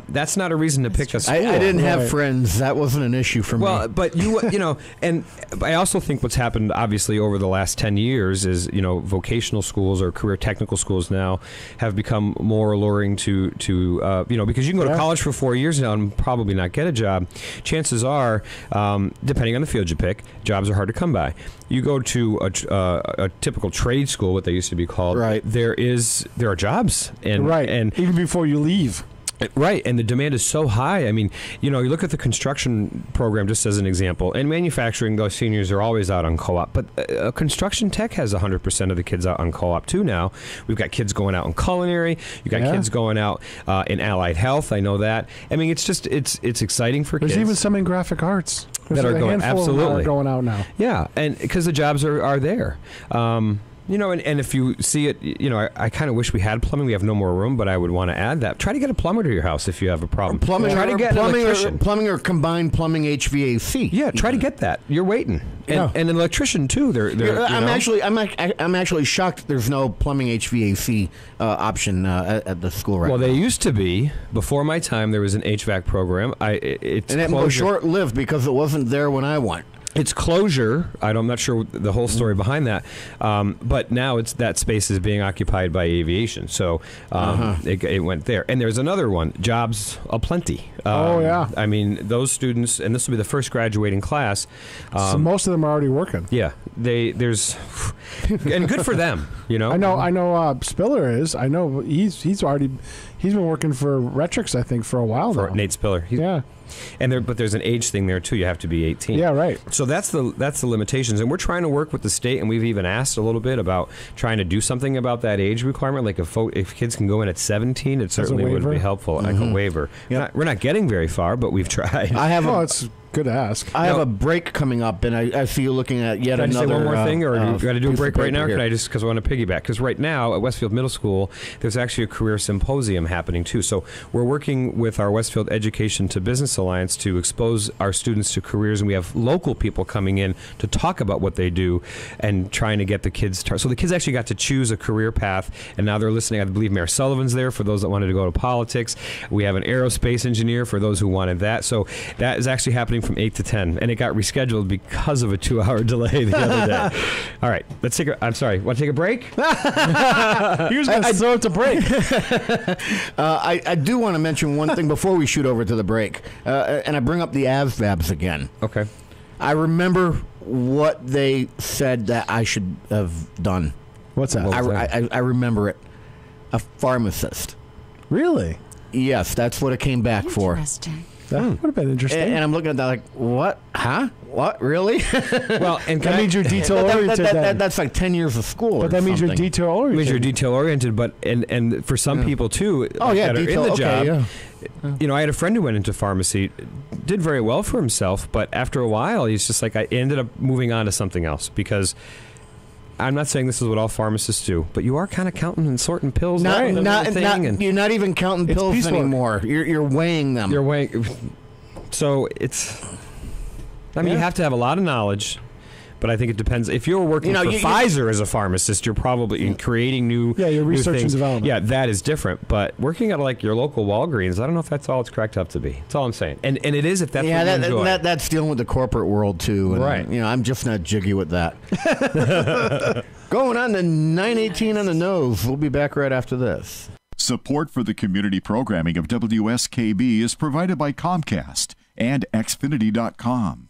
S11: that's not a reason to pick a school.
S5: I didn't have friends. That wasn't an issue for me.
S11: Well, but and I also think what's happened, obviously, over the last 10 years is, vocational schools or career technical schools now have become more alluring to because you can go to college for 4 years now and probably not get a job. Chances are, depending on the field you pick, jobs are hard to come by. You go to a typical trade school, what they used to be called.
S5: Right.
S11: There are jobs, and
S2: even before you leave.
S11: Right, and the demand is so high. I mean, you look at the construction program just as an example, and manufacturing, those seniors are always out on co-op, but construction tech has 100% of the kids out on co-op too now. We've got kids going out in culinary. You've got kids going out in allied health. I know that. I mean, it's exciting for kids.
S2: There's even some in graphic arts
S11: that are going, absolutely
S2: going out now.
S11: Yeah, and because the jobs are there. You know, and if you see it, you know, I kind of wish we had plumbing. We have no more room, but I would want to add that. Try to get a plumber to your house if you have a problem. Try to get an electrician.
S5: Plumbing or combined plumbing HVAC.
S11: Yeah, try to get that. You're waiting. And an electrician too.
S5: I'm actually shocked there's no plumbing HVAC option at the school right now.
S11: Well, they used to be. Before my time, there was an HVAC program. It
S5: was short-lived because it wasn't there when I went.
S11: It's closure. I'm not sure the whole story behind that, but now that space is being occupied by aviation, so it went there. And there's another one, jobs aplenty. I mean, those students, and this will be the first graduating class.
S2: So most of them are already working.
S11: Yeah, there's, and good for them. You know,
S2: I know. Spiller is. I know he's been working for Retrix, I think, for a while now.
S11: Nate Spiller. But there's an age thing there too. You have to be 18.
S2: Yeah, right.
S11: So that's the limitations, and we're trying to work with the state, and we've even asked a little bit about trying to do something about that age requirement. Like if kids can go in at 17, it certainly would be helpful. Like a waiver. We're not getting very far, but we've tried.
S2: It's good to ask.
S5: I have a break coming up, and I see you looking at yet
S11: another.
S5: Can I
S11: say one more thing, or do you got to do a break right now?
S5: Here.
S11: Can I just, because I want to piggyback? Because right now at Westfield Middle School, there's actually a career symposium happening too. So we're working with our Westfield Education to Business Alliance to expose our students to careers, and we have local people coming in to talk about what they do and trying to get the kids. So the kids actually got to choose a career path, and now they're listening. I believe Mayor Sullivan's there for those that wanted to go to politics. We have an aerospace engineer for those who wanted that. So that is actually happening from 8 to 10. And it got rescheduled because of a 2-hour delay the other day. All right, let's take I'm sorry, want to take a break?
S2: Here's going to throw it to break.
S5: I do want to mention one thing before we shoot over to the break. And I bring up the ASVABs again.
S11: Okay.
S5: I remember what they said that I should have done.
S2: What's that?
S5: I remember it. A pharmacist.
S2: Really?
S5: Yes, that's what it came back for.
S7: Interesting.
S2: That would have been interesting.
S5: And I'm looking at that like, what? Huh? What? Really?
S11: Well, and
S2: that means you're detail oriented.
S5: That's like 10 years of school.
S2: But that means you're detail oriented.
S11: It means you're detail oriented. But and for some people too, that are in the job. You know, I had a friend who went into pharmacy, did very well for himself, but after a while, he's just like, I ended up moving on to something else because. I'm not saying this is what all pharmacists do, but you are kind of counting and sorting pills.
S5: You're not even counting pills anymore. You're weighing them.
S11: You're weighing. So it's. I mean, you have to have a lot of knowledge, but I think it depends. If you're working for Pfizer as a pharmacist, you're probably creating new.
S2: Yeah, your research and development.
S11: Yeah, that is different. But working at like your local Walgreens, I don't know if that's all it's cracked up to be. That's all I'm saying. And it is if that's what you enjoy.
S5: That's dealing with the corporate world too. And,
S11: right.
S5: You know, I'm just not jiggy with that. Going on to 9:18 on the nose. We'll be back right after this.
S14: Support for the community programming of WSKB is provided by Comcast and Xfinity.com,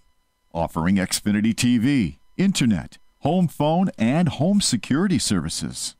S14: offering Xfinity TV, Internet, home phone, and home security services.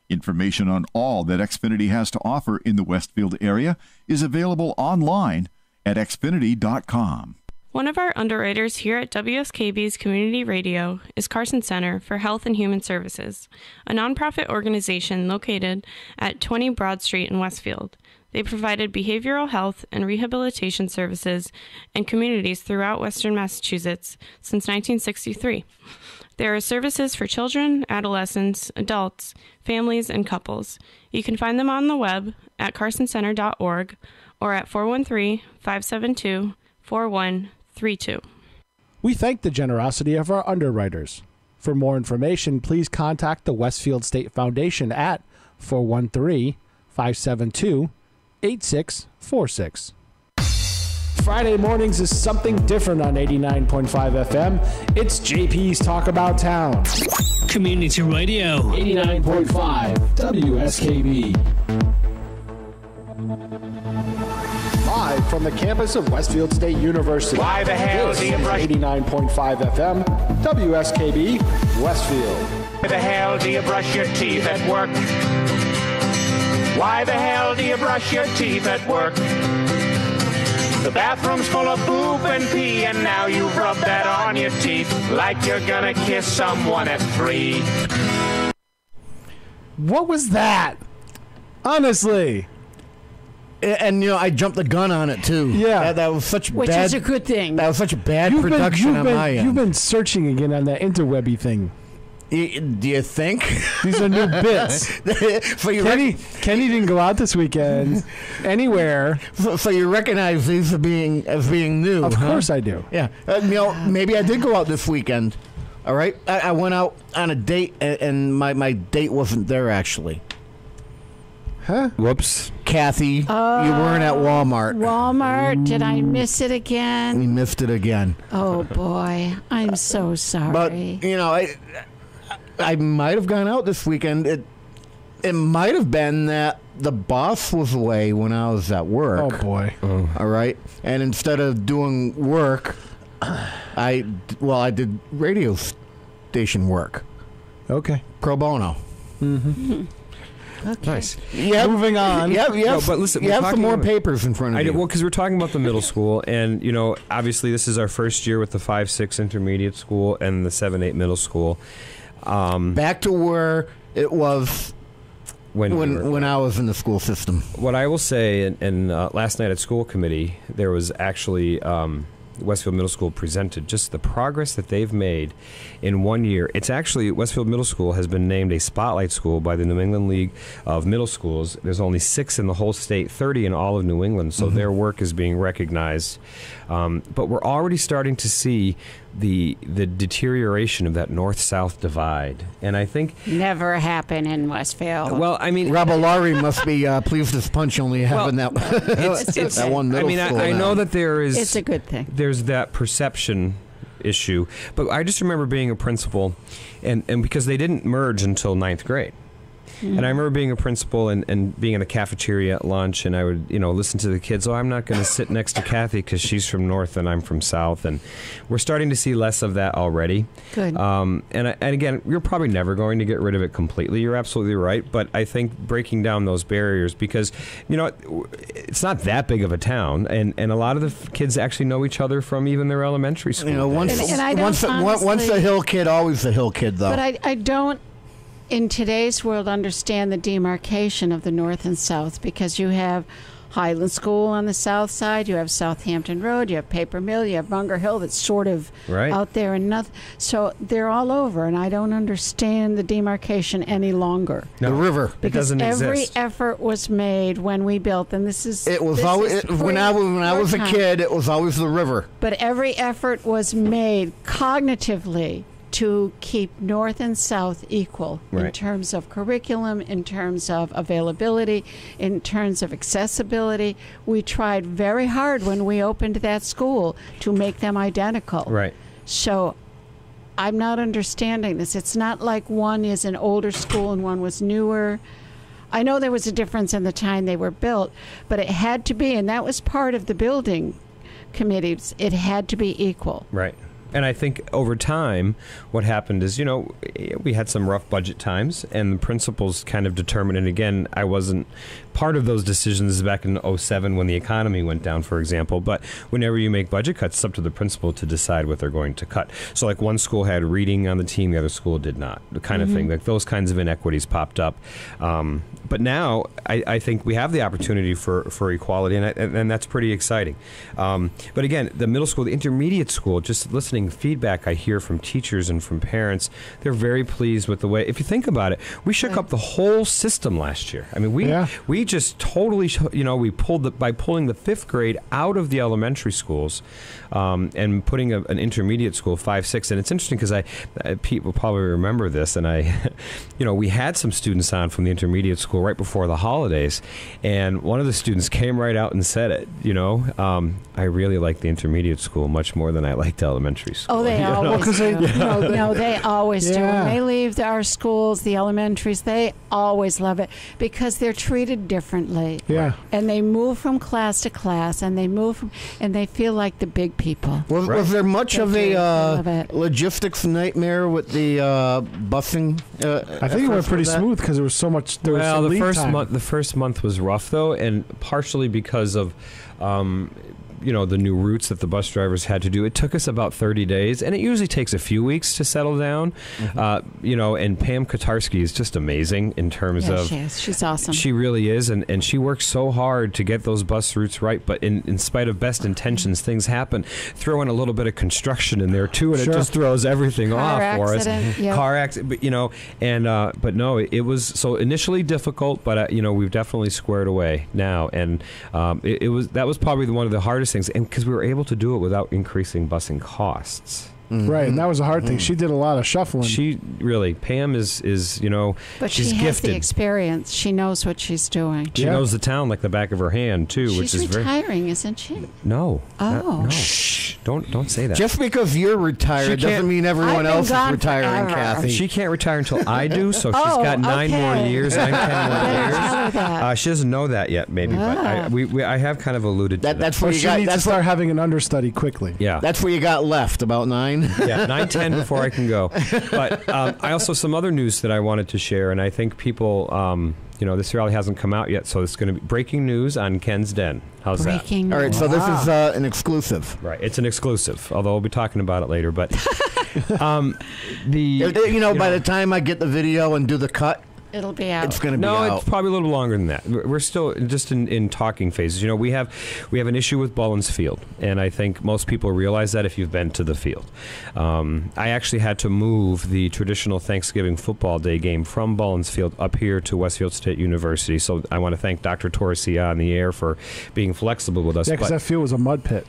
S14: Information on all that Xfinity has to offer in the Westfield area is available online at Xfinity.com.
S9: One of our underwriters here at WSKB's Community Radio is Carson Center for Health and Human Services, a nonprofit organization located at 20 Broad Street in Westfield. They provided behavioral health and rehabilitation services in communities throughout Western Massachusetts since 1963. There are services for children, adolescents, adults, families, and couples. You can find them on the web at carsoncenter.org or at 413-572-4132.
S2: We thank the generosity of our underwriters. For more information, please contact the Westfield State Foundation at 413-572-8646. Friday mornings is something different on 89.5 FM. It's JP's Talk About Town.
S3: Community Radio.
S4: 89.5 WSKB.
S2: Live from the campus of Westfield State University.
S15: Why the hell
S2: this
S15: do you
S2: is
S15: brush
S2: 89.5 FM, WSKB, Westfield.
S15: Why the hell do you brush your teeth at work? Why the hell do you brush your teeth at work? The bathroom's full of poop and pee, and now you rub that on your teeth like you're gonna kiss someone at 3.
S2: What was that? Honestly.
S5: And, you know, I jumped the gun on it, too.
S2: Yeah.
S5: That was such
S7: Which
S5: bad...
S7: is a good thing.
S5: That was such a bad production on my end.
S2: You've been searching again on that interwebby thing.
S5: Do you think?
S2: These are new bits. Kenny didn't go out this weekend anywhere.
S5: So you recognize these as being new?
S2: Of course I do.
S5: Yeah. Maybe I did go out this weekend. All right. I went out on a date, and my date wasn't there actually.
S2: Huh?
S11: Whoops.
S5: Kathy, you weren't at Walmart.
S7: Walmart? Did I miss it again?
S5: We missed it again.
S7: Oh, boy. I'm so sorry.
S5: But, I might have gone out this weekend. It might have been that the boss was away when I was at work.
S2: Oh, boy.
S5: All right. And instead of doing work, I did radio station work.
S2: Okay.
S5: Pro bono.
S2: Mm-hmm.
S7: Okay.
S11: Nice.
S5: Yep.
S2: Moving on.
S5: Yeah.
S11: But listen,
S5: you have some more papers in front of you.
S11: Well, because we're talking about the middle school, and obviously this is our first year with the 5-6 intermediate school and the 7-8 middle school.
S5: Back to where it was when I was in the school system.
S11: What I will say, and last night at school committee, there was actually Westfield Middle School presented just the progress that they've made in 1 year. It's actually, Westfield Middle School has been named a spotlight school by the New England League of Middle Schools. There's only 6 in the whole state, 30 in all of New England, so their work is being recognized. But we're already starting to see the deterioration of that north-south divide, and I think
S7: never happened in Westfield.
S11: Well, I mean,
S5: Rabelari must be pleased as punch only having that that one middle school.
S11: I know that there is.
S7: It's a good thing.
S11: There's that perception issue, but I just remember being a principal, and because they didn't merge until 9th grade. And I remember being a principal and being in the cafeteria at lunch, and I would, listen to the kids. Oh, I'm not going to sit next to Kathy because she's from North and I'm from South. And we're starting to see less of that already.
S7: Good.
S11: And again, you're probably never going to get rid of it completely. You're absolutely right. But I think breaking down those barriers, because, it's not that big of a town. And a lot of the kids actually know each other from even their elementary school.
S5: Once the hill kid, always the hill kid, though.
S7: But I don't, in today's world, understand the demarcation of the North and South, because you have Highland School on the south side, you have Southampton Road, you have Paper Mill, you have Munger Hill that's sort of out there and nothing. So they're all over, and I don't understand the demarcation any longer.
S5: No. The river.
S7: Because
S11: it doesn't
S7: every
S11: exist.
S7: effort was made when we built, and this is...
S5: It was always, when I was a kid, it was always the river.
S7: But every effort was made cognitively to keep North and South equal in terms of curriculum, in terms of availability, in terms of accessibility. We tried very hard when we opened that school to make them identical.
S11: Right.
S7: So I'm not understanding this. It's not like one is an older school and one was newer. I know there was a difference in the time they were built, but it had to be, and that was part of the building committees. It had to be equal.
S11: Right. And I think over time, what happened is, we had some rough budget times, and the principals kind of determined, and again, I wasn't part of those decisions back in 2007 when the economy went down, for example, but whenever you make budget cuts, it's up to the principal to decide what they're going to cut. So like one school had reading on the team, the other school did not, the kind of thing. Like those kinds of inequities popped up. But now I think we have the opportunity for equality, and that's pretty exciting. But again, the middle school, the intermediate school, just listening feedback I hear from teachers and from parents, they're very pleased with the way, if you think about it, we shook up the whole system last year. I mean, we just totally, we pulled by pulling the 5th grade out of the elementary schools and putting an intermediate school, 5-6. And it's interesting because people probably remember this, and we had some students on from the intermediate school right before the holidays, and one of the students came right out and said it, I really like the intermediate school much more than I liked elementary school.
S7: Oh, they always do. No, they always do. When they leave our schools, the elementaries, they always love it because they're treated differently.
S2: Yeah.
S7: And they move from class to class, and they feel like the big people.
S5: Was there much of a logistics nightmare with the busing?
S2: I think it went pretty smooth because there was so much. The
S11: first month was rough though, and partially because of the new routes that the bus drivers had to do. It took us about 30 days, and it usually takes a few weeks to settle down. And Pam Kotarski is just amazing in terms of...
S7: she is. She's awesome.
S11: She really is, and she works so hard to get those bus routes right, but in spite of best intentions, things happen. Throw in a little bit of construction in there, too, and it just throws everything off for us.
S7: Yep.
S11: Car accident, but no, it was so initially difficult, but we've definitely squared away now, and that was probably one of the hardest things, and because we were able to do it without increasing busing costs.
S2: Right, and that was a hard thing. She did a lot of shuffling.
S11: She really, Pam is
S7: but
S11: she's
S7: she has
S11: gifted.
S7: the experience. She knows what she's doing.
S11: She knows the town like the back of her hand too,
S7: She's
S11: which is
S7: retiring, isn't she?
S11: No.
S7: Oh,
S11: no. Shh! Don't say that.
S5: Just because you're retired doesn't mean everyone else is retiring, Kathy.
S11: She can't retire until I do, so she's got 9 more years, 10 more years. She doesn't know that yet, maybe, but I have kind of alluded to that.
S5: That's where you got.
S2: Needs
S5: That's
S2: to start having an understudy quickly.
S11: Yeah,
S5: that's where you got left about 9.
S11: Yeah, 9, 10 before I can go. But I also some other news that I wanted to share, and I think people, this really hasn't come out yet, so it's going to be breaking news on Ken's Den. How's that?
S5: All right, so this is an exclusive.
S11: Right, it's an exclusive, although we'll be talking about it later. But
S5: by the time I get the video and do the cut,
S7: it'll be out.
S5: It's going to be out.
S11: No, it's probably a little longer than that. We're still just in talking phases. We have an issue with Bullens Field, and I think most people realize that if you've been to the field. I actually had to move the traditional Thanksgiving football day game from Bullens Field up here to Westfield State University. So I want to thank Dr. Torresia on the air for being flexible with us.
S2: Yeah, because that field was a mud pit.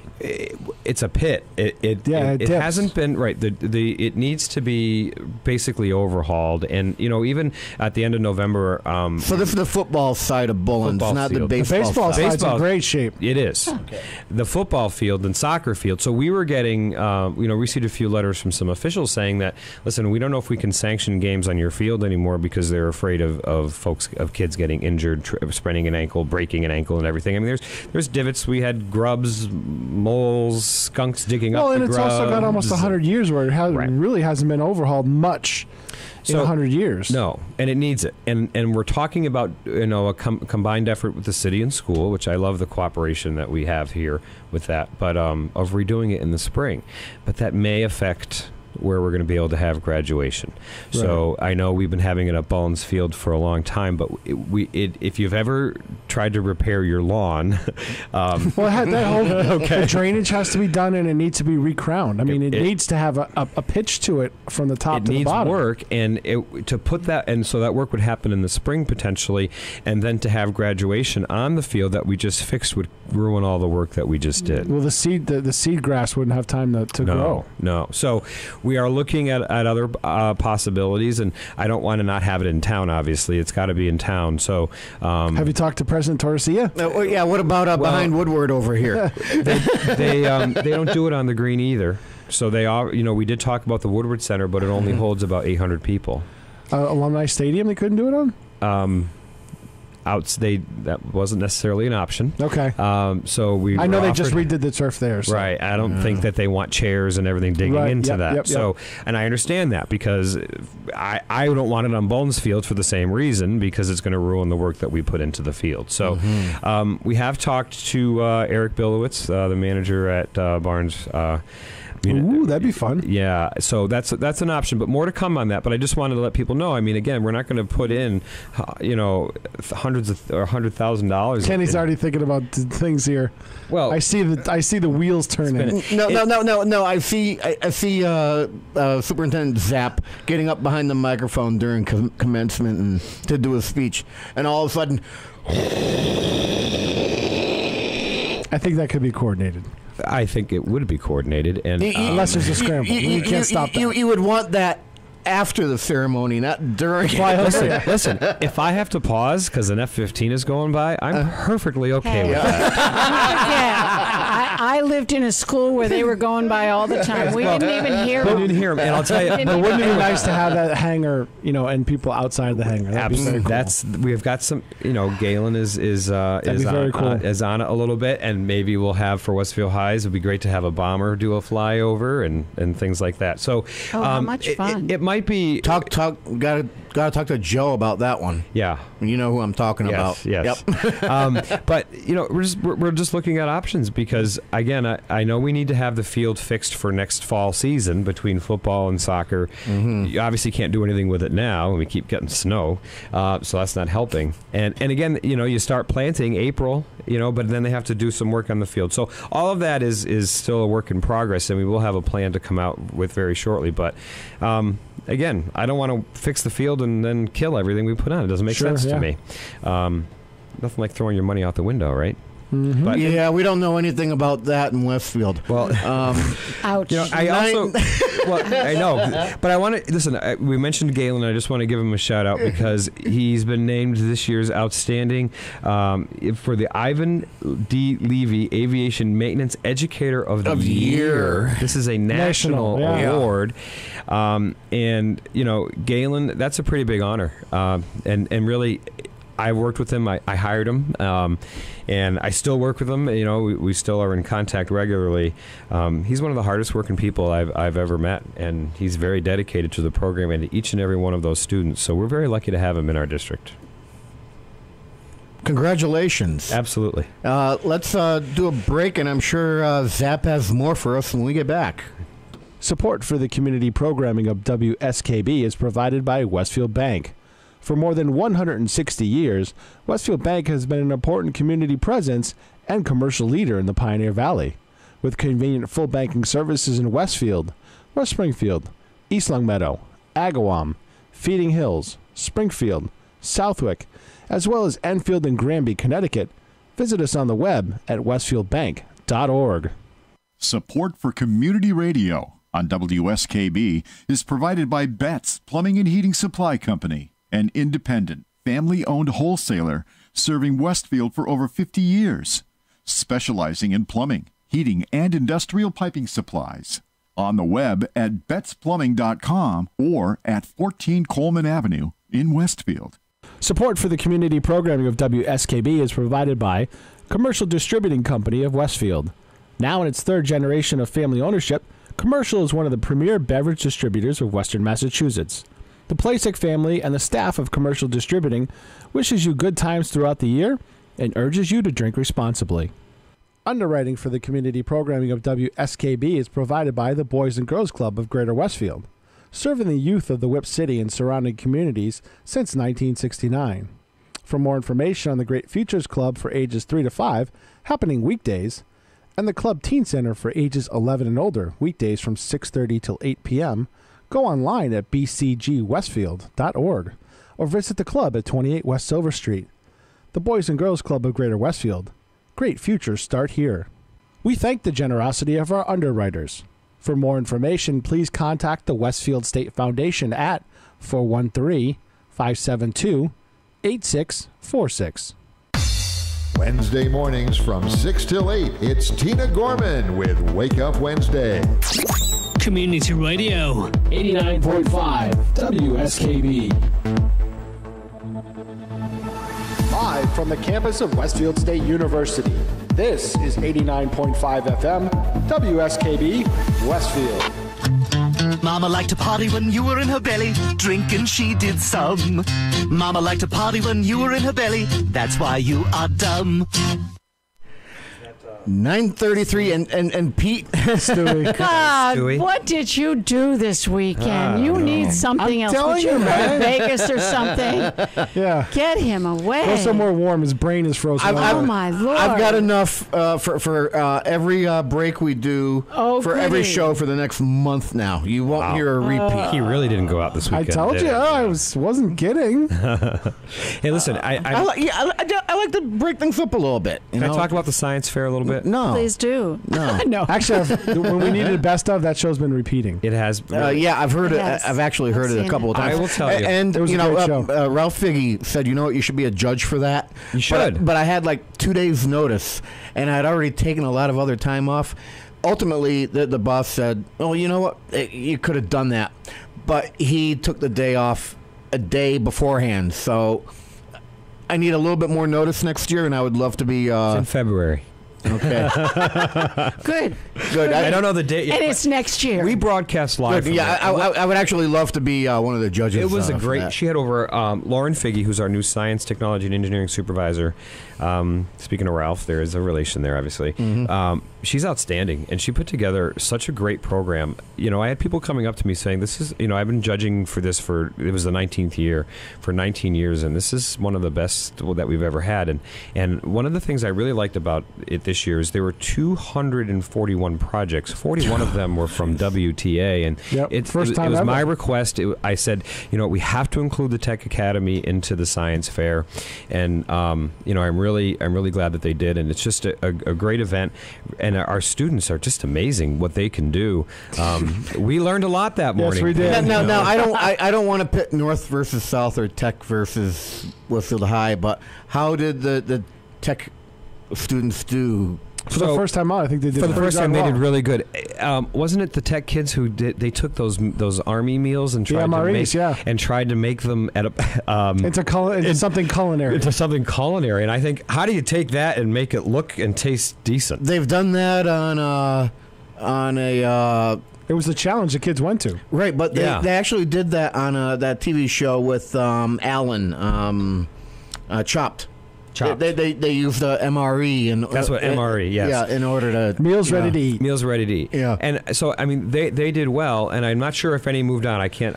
S11: It's a pit. It hasn't been right. It needs to be basically overhauled, and even at the end of November.
S5: So this is the football side of Bullens, not the baseball.
S2: The baseball side's in great shape.
S11: It is. Okay. The football field and soccer field. So we were getting, received a few letters from some officials saying that, listen, we don't know if we can sanction games on your field anymore because they're afraid of kids getting injured, spraining an ankle, breaking an ankle, and everything. I mean, there's divots. We had grubs, moles, skunks digging up the grubs.
S2: Well, and it's also got almost 100 years where it really hasn't been overhauled much. In 100 years.
S11: No, and it needs it. And we're talking about a combined effort with the city and school, which I love the cooperation that we have here with that, but of redoing it in the spring. But that may affect where we're going to be able to have graduation. Right. So I know we've been having it at Bullens Field for a long time, but if you've ever tried to repair your lawn...
S2: the drainage has to be done, and it needs to be recrowned. I mean, it needs to have a pitch to it from the top to the bottom.
S11: It needs work, and to put that... And so that work would happen in the spring, potentially, and then to have graduation on the field that we just fixed would ruin all the work that we just did.
S2: Well, the seed grass wouldn't have time to grow.
S11: No. So we are looking at other possibilities, and I don't want to not have it in town, obviously. It's got to be in town. So,
S2: have you talked to President Torresia?
S5: Yeah, what about behind Woodward over here?
S11: They don't do it on the green either. So they are, we did talk about the Woodward Center, but it only holds about 800 people.
S2: Alumni Stadium, they couldn't do it on?
S11: That wasn't necessarily an option.
S2: Okay.
S11: So
S2: I know they just redid the turf there. So.
S11: Right. I don't think that they want chairs and everything digging into that. Yep. So, and I understand that because I don't want it on Bullens Field for the same reason, because it's going to ruin the work that we put into the field. So we have talked to Eric Billowitz, the manager at Barnes.
S2: Ooh, that'd be fun.
S11: Yeah, so that's an option, but more to come on that. But I just wanted to let people know. I mean, again, we're not going to put in, hundreds of or $100,000.
S2: Kenny's already thinking about things here.
S11: Well,
S2: I see the wheels turning.
S5: No. I see Superintendent Zapp getting up behind the microphone during commencement and to do a speech, and all of a sudden,
S2: I think that could be coordinated.
S11: I think it would be coordinated, and
S2: unless there's a scramble, you can't stop that.
S5: You would want that after the ceremony, not during.
S11: Listen, if I have to pause because an F-15 is going by, I'm perfectly okay with that.
S7: I lived in a school where they were going by all the time. We didn't even hear them.
S11: We didn't hear them, and I'll tell you,
S2: but wouldn't it be nice to have that hangar, and people outside of the hangar?
S11: Absolutely, cool. We've got some. Galen is on it a little bit, and maybe we'll have for Westfield Highs. It'd be great to have a bomber do a flyover and things like that. So,
S7: how much fun!
S11: It might be
S5: talk. Got to Got to talk to Joe about that one.
S11: Yeah.
S5: You know who I'm talking about.
S11: Yes.
S5: Yep.
S11: But, we're just looking at options because, again, I know we need to have the field fixed for next fall season between football and soccer.
S5: Mm-hmm.
S11: You obviously can't do anything with it now, and we keep getting snow, so that's not helping. And again, you start planting April, but then they have to do some work on the field. So all of that is still a work in progress, and we will have a plan to come out with very shortly. But again, I don't want to fix the field and then kill everything we put on. It doesn't make sense to me. Nothing like throwing your money out the window, right?
S2: Mm-hmm.
S5: But we don't know anything about that in Westfield.
S11: Well,
S7: ouch.
S11: I also, I know, but I want to listen. We mentioned Galen. I just want to give him a shout out because he's been named this year's outstanding for the Ivan D. Levy Aviation Maintenance Educator of the Year. This is a national award, and Galen. That's a pretty big honor, and really. I worked with him. I hired him, and I still work with him. We still are in contact regularly. He's one of the hardest working people I've ever met, and he's very dedicated to the program and to each and every one of those students. So we're very lucky to have him in our district.
S5: Congratulations.
S11: Absolutely.
S5: Let's do a break, and I'm sure Zap has more for us when we get back.
S2: Support for the community programming of WSKB is provided by Westfield Bank. For more than 160 years, Westfield Bank has been an important community presence and commercial leader in the Pioneer Valley. With convenient full banking services in Westfield, West Springfield, East Longmeadow, Agawam, Feeding Hills, Springfield, Southwick, as well as Enfield and Granby, Connecticut, visit us on the web at westfieldbank.org.
S14: Support for community radio on WSKB is provided by Betts Plumbing and Heating Supply Company, an independent, family-owned wholesaler serving Westfield for over 50 years, specializing in plumbing, heating, and industrial piping supplies. On the web at bettsplumbing.com or at 14 Coleman Avenue in Westfield.
S2: Support for the community programming of WSKB is provided by Commercial Distributing Company of Westfield. Now in its third generation of family ownership, Commercial is one of the premier beverage distributors of Western Massachusetts. The Plasek family and the staff of Commercial Distributing wishes you good times throughout the year and urges you to drink responsibly. Underwriting for the community programming of WSKB is provided by the Boys and Girls Club of Greater Westfield, serving the youth of the Whip City and surrounding communities since 1969. For more information on the Great Futures Club for ages 3 to 5, happening weekdays, and the Club Teen Center for ages 11 and older, weekdays from 6:30 till 8 p.m., go online at bcgwestfield.org or visit the club at 28 West Silver Street. The Boys and Girls Club of Greater Westfield. Great futures start here. We thank the generosity of our underwriters. For more information, please contact the Westfield State Foundation at 413-572-8646.
S10: Wednesday mornings from 6 till 8, it's Tina Gorman with Wake Up Wednesday.
S3: Community Radio.
S4: 89.5 WSKB.
S2: Live from the campus of Westfield State University, this is 89.5 FM, WSKB, Westfield.
S16: Mama liked to party when you were in her belly, drinking she did some. Mama liked to party when you were in her belly, that's why you are dumb.
S5: 9:33 and Pete.
S2: Stewie.
S7: God,
S11: Stewie.
S7: what did you do this weekend? You need something else. Would you go to Vegas or something?
S2: Yeah.
S7: Get him away.
S2: Go somewhere warm. His brain is frozen.
S7: Oh, my Lord.
S5: I've got enough for every break we do for every
S7: goody.
S5: show for the next month now. You won't hear a repeat.
S11: He really didn't go out this
S2: I
S11: weekend.
S2: told you. I wasn't kidding.
S11: Hey, listen,
S5: I like to break things up a little bit.
S11: Can I talk about the science fair a little bit?
S5: No.
S7: Please do.
S5: No.
S7: No.
S2: Actually, when we needed a best of, that show's been repeating.
S11: It has.
S5: Yeah, I've heard it.
S7: Yes.
S5: I've actually heard it a couple of times.
S11: I will tell you.
S5: And
S2: It was a great show.
S5: Ralph Figge said, you know what, you should be a judge for that.
S11: You should.
S5: But I had like 2 days notice, and I had already taken a lot of other time off. Ultimately, the boss said, oh, you know what, you could have done that. But he took the day off a day beforehand, so I need a little bit more notice next year, and I would love to be...
S11: It's in February.
S5: Okay.
S7: Good.
S5: Good.
S11: I don't know the date yet.
S7: And it's next year.
S11: We broadcast live.
S5: Good. Yeah, I would actually love to be one of the judges.
S11: It was a
S5: for
S11: great.
S5: that.
S11: She had over Lauren Figge, who's our new science, technology, and engineering supervisor. Speaking of Ralph, there is a relation there, obviously. She's outstanding, and she put together such a great program. I had people coming up to me saying, "This is, I've been judging for this it was the 19th year for 19 years, and this is one of the best that we've ever had." And one of the things I really liked about it this year is there were 241 projects. 41 of them were from WTA, and it was my request. I said, we have to include the Tech Academy into the science fair, and I'm really glad that they did, and it's just a great event, and our students are just amazing what they can do. We learned a lot that morning.
S2: Yes, we did.
S5: Now, I don't want to pit North versus South or Tech versus Westfield High, but how did the Tech students do?
S2: For the first time out, I think they did.
S11: For the first time, they
S2: well.
S11: did really good. Wasn't it the Tech kids who did? They took those Army meals and tried to make them at
S2: into something culinary.
S11: Into something culinary, and I think, how do you take that and make it look and taste decent?
S5: They've done that on a.
S2: It was the challenge the kids went to.
S5: Right, but they actually did that on that TV show with Alan, Chopped. They used MRE and
S11: that's what MRE. Yes.
S5: Yeah, in order to
S2: meals ready to eat.
S11: Meals ready to eat.
S5: Yeah.
S11: And so they did well, and I'm not sure if any moved on. I can't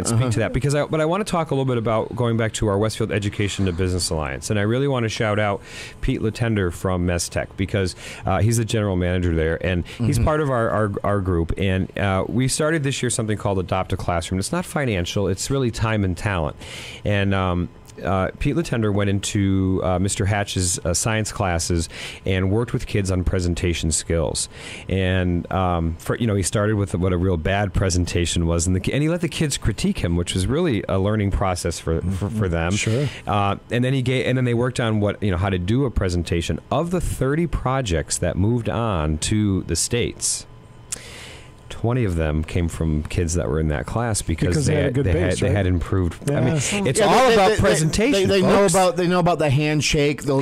S11: speak to that but I want to talk a little bit about going back to our Westfield Education to Business Alliance, and I really want to shout out Pete Latender from MESTech because he's the general manager there, and he's part of our group. And we started this year something called Adopt a Classroom. It's not financial; it's really time and talent, and. Pete Latender went into Mr. Hatch's science classes and worked with kids on presentation skills. And he started with what a real bad presentation was, and he let the kids critique him, which was really a learning process for them.
S2: Sure.
S11: And then they worked on how to do a presentation. Of the 30 projects that moved on to the States, 20 of them came from kids that were in that class because they had improved.
S2: Yeah.
S11: I mean, it's all about presentation.
S5: They know about the handshake, the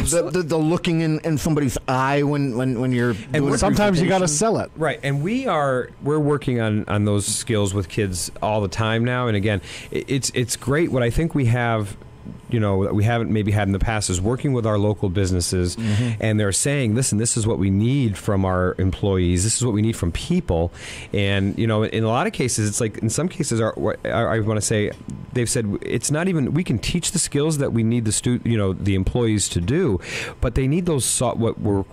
S5: looking in somebody's eye when you're.
S2: And sometimes you got to sell it,
S11: right? And we're working on those skills with kids all the time now. And again, it's great. What I think we have. That we haven't maybe had in the past is working with our local businesses, and they're saying, listen, this is what we need from our employees. This is what we need from people. And, in a lot of cases, it's like in some cases, I want to say, they've said it's not even, we can teach the skills that we need the employees to do, but they need those,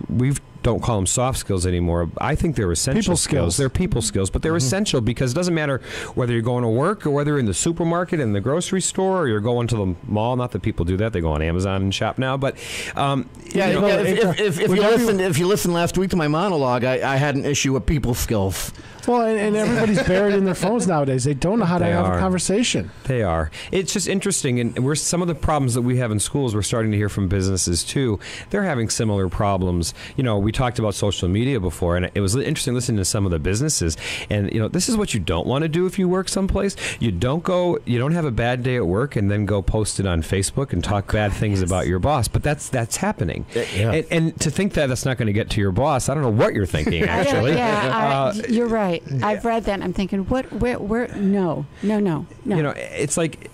S11: we've don't call them soft skills anymore. I think they're essential
S2: people skills.
S11: They're people skills, but they're essential because it doesn't matter whether you're going to work or whether you're in the supermarket, in the grocery store, or you're going to the mall. Not that people do that; they go on Amazon and shop now. But
S5: if you listen last week to my monologue, I had an issue with people skills.
S2: Well, and everybody's buried in their phones nowadays. They don't know how to have a conversation.
S11: They are. It's just interesting, and some of the problems that we have in schools, we're starting to hear from businesses too. They're having similar problems. We talked about social media before, and it was interesting listening to some of the businesses. And this is what you don't want to do if you work someplace. You don't have a bad day at work and then go post it on Facebook and talk bad things about your boss. But that's happening.
S5: Yeah.
S11: And to think that that's not going to get to your boss, I don't know what you're thinking. Actually,
S7: you're right. I've read that and I'm thinking, where? No.
S11: It's like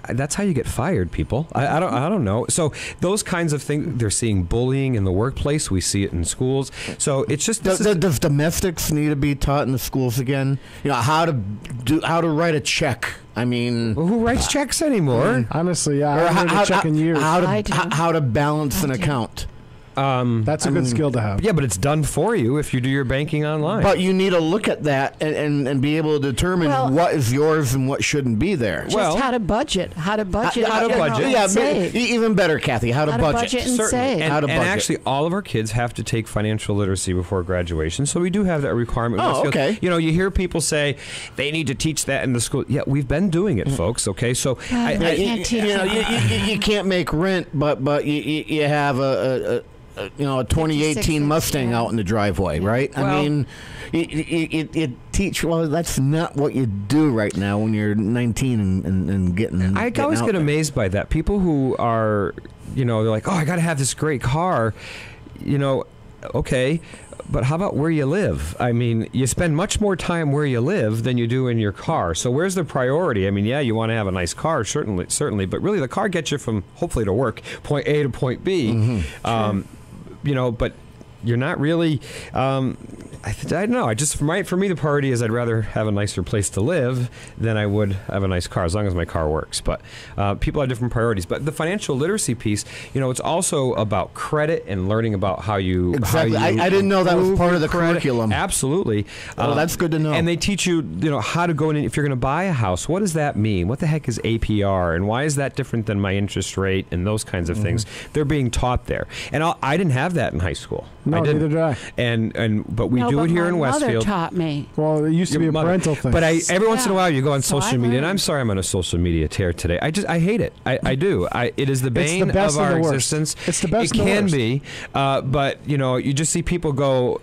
S11: that's how you get fired, people. I don't know. So those kinds of things, they're seeing bullying in the workplace. We see it in schools. So it's just
S5: does domestics need to be taught in the schools again? How to write a check. I mean,
S11: who writes checks anymore?
S2: Honestly, I haven't written a check in years.
S5: How to balance an account.
S2: That's a good skill to have.
S11: Yeah, but it's done for you if you do your banking online.
S5: But you need to look at that and be able to determine what is yours and what shouldn't be there.
S7: Just how to budget. How to budget.
S5: Yeah, even better, Kathy. How to budget
S7: and save.
S11: And actually, all of our kids have to take financial literacy before graduation. So we do have that requirement.
S5: Oh, okay.
S11: You hear people say they need to teach that in the school. Yeah, we've been doing it, folks. Okay, so
S5: you can't make rent, but you have a 2018 Mustang out in the driveway, right?
S11: Well,
S5: I mean, it teach. Well, that's not what you do right now when you're 19 and getting.
S11: I always get amazed by that. People who are, they're like, oh, I got to have this great car. okay, but how about where you live? I mean, you spend much more time where you live than you do in your car. So where's the priority? I mean, yeah, you want to have a nice car, certainly, but really the car gets you from, hopefully to work, point A to point B. But you're not really. I don't know. For me, the priority is I'd rather have a nicer place to live than I would have a nice car, as long as my car works. But people have different priorities. But the financial literacy piece, it's also about credit and learning about how you.
S5: Exactly.
S11: How you
S5: I didn't know that was part of the
S11: credit.
S5: curriculum.
S11: Absolutely.
S5: Well, that's good to know.
S11: And they teach you, how to go in. If you're going to buy a house, what does that mean? What the heck is APR, and why is that different than my interest rate, and those kinds of things? They're being taught there, and I didn't have that in high school.
S2: No, neither did I.
S11: But we do it here in Westfield.
S7: My mother taught me.
S2: Well, it used to be a parental thing.
S11: But every once in a while you go on social media, and I'm sorry I'm on a social media tear today. I hate it. I do. It is the bane of our existence.
S2: It's the best.
S11: It can be, but you just see people go.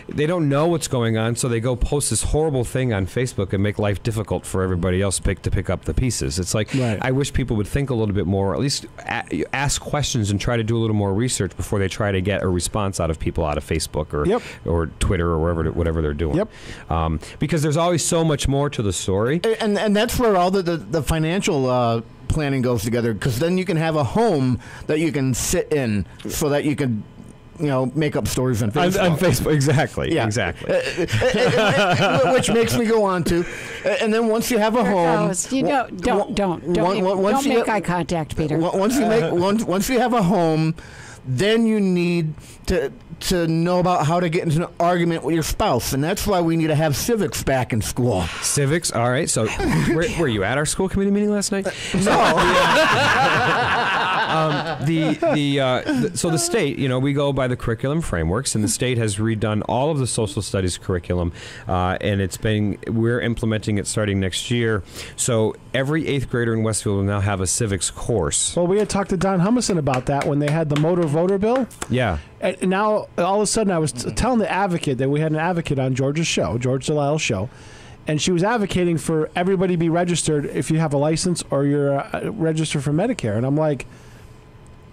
S11: They don't know what's going on, so they go post this horrible thing on Facebook and make life difficult for everybody else to pick up the pieces. It's like I wish people would think a little bit more, or at least ask questions and try to do a little more research before they try to get a response out of people out of Facebook or Twitter or whatever they're doing. Because there's always so much more to the story.
S5: And that's where all the financial planning goes together, because then you can have a home that you can sit in so that you can make up stories on Facebook.
S11: On Facebook, exactly.
S5: Yeah.
S11: Exactly.
S5: Which makes me go on to, and then once you have a home,
S7: don't make eye contact, Peter.
S5: Once you have a home, then you need to know about how to get into an argument with your spouse, and that's why we need to have civics back in school.
S11: Civics, all right. So, were you at our school committee meeting last night?
S5: No.
S11: So the state, we go by the curriculum frameworks, and the state has redone all of the social studies curriculum, and we're implementing it starting next year. So every 8th grader in Westfield will now have a civics course.
S2: Well, we had talked to Don Humison about that when they had the motor voter bill.
S11: Yeah.
S2: And now, all of a sudden, I was telling the advocate that we had an advocate on George's show, George Delisle's show, and she was advocating for everybody to be registered if you have a license or you're registered for Medicare. And I'm like,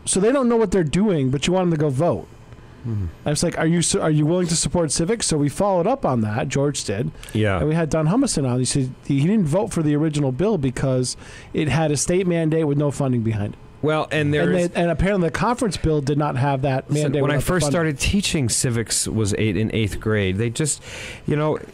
S2: so they don't know what they're doing, but you want them to go vote. I was like, are you willing to support civics? So we followed up on that. George did.
S11: Yeah.
S2: And we had Don Humison on. He said he didn't vote for the original bill because it had a state mandate with no funding behind it.
S11: Well, and
S2: apparently the conference bill did not have that mandate.
S11: When I first started teaching civics was in 8th grade. They just,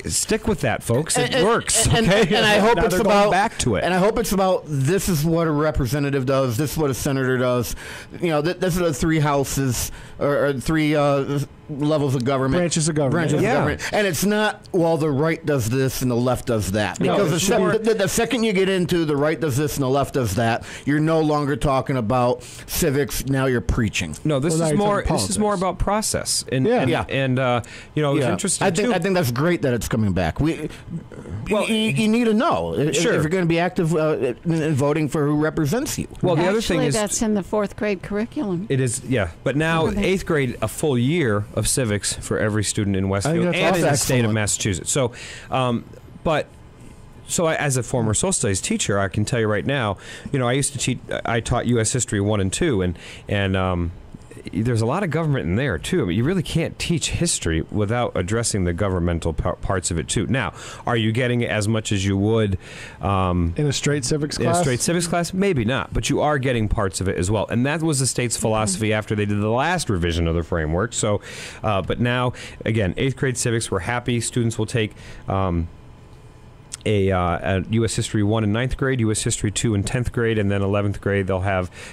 S11: stick with that, folks. It works. Okay?
S5: And I hope it's about
S11: back to it.
S5: And I hope it's about this is what a representative does. This is what a senator does. This is the 3 houses or 3 levels of government.
S2: Branches of government.
S5: And it's not, the right does this and the left does that. Because the second you get into the right does this and the left does that, you're no longer talking about civics. Now you're preaching.
S11: No, this is more about process. And it's interesting.
S5: I think that's great that it's coming back. You need to know if you're going to be active in voting for who represents you.
S11: Well, the other thing is
S7: that's in the 4th grade curriculum.
S11: It is, yeah. But now 8th grade, a full year of civics for every student in Westfield and in the state of Massachusetts. So, as a former social studies teacher, I can tell you right now, I used to teach. I taught U.S. History 1 and 2, and there's a lot of government in there too. I mean, you really can't teach history without addressing the governmental parts of it too. Now, are you getting as much as you would
S2: in a straight civics class?
S11: In a straight civics class, maybe not, but you are getting parts of it as well. And that was the state's philosophy after they did the last revision of the framework. So, but now, again, 8th grade civics, we're happy. Students will take a U.S. History 1 in 9th grade, U.S. History 2 in 10th grade, and then 11th grade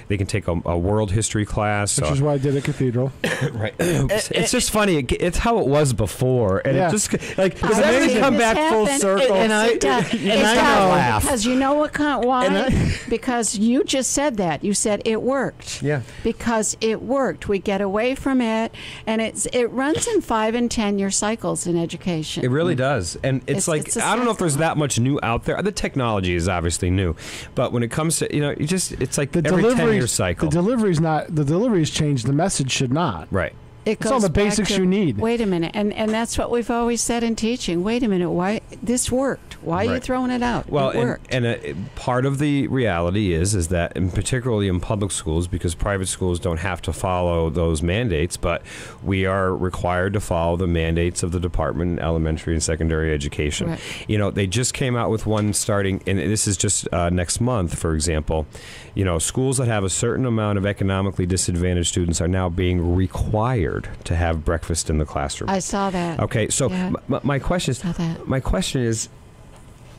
S11: they can take a world history class.
S2: Which is why I did a cathedral.
S11: Right. It's just funny. It's how it was before. And it just, does everything come back full circle?
S7: And I laugh. Because you know why? Because you just said that. You said it worked.
S11: Yeah.
S7: Because it worked. We get away from it, and it runs in 5 and 10-year cycles in education.
S11: It really does. And it's I don't know if there's that much new out there. The technology is obviously new, but when it comes to it's like every 10-year cycle.
S2: The delivery's changed. The message should not.
S11: Right.
S7: It
S2: It's all the
S7: back
S2: basics
S7: to,
S2: you need.
S7: Wait a minute, and that's what we've always said in teaching. Wait a minute, why this worked? Why are you throwing it out?
S11: Well,
S7: it worked.
S11: and part of the reality is that, and particularly in public schools, because private schools don't have to follow those mandates, but we are required to follow the mandates of the Department of Elementary and Secondary Education.
S7: Right.
S11: You know, they just came out with one starting, and this is just next month, for example. You know, schools that have a certain amount of economically disadvantaged students are now being required to have breakfast in the classroom.
S7: I saw that.
S11: Okay, so
S7: Yeah.
S11: my question is,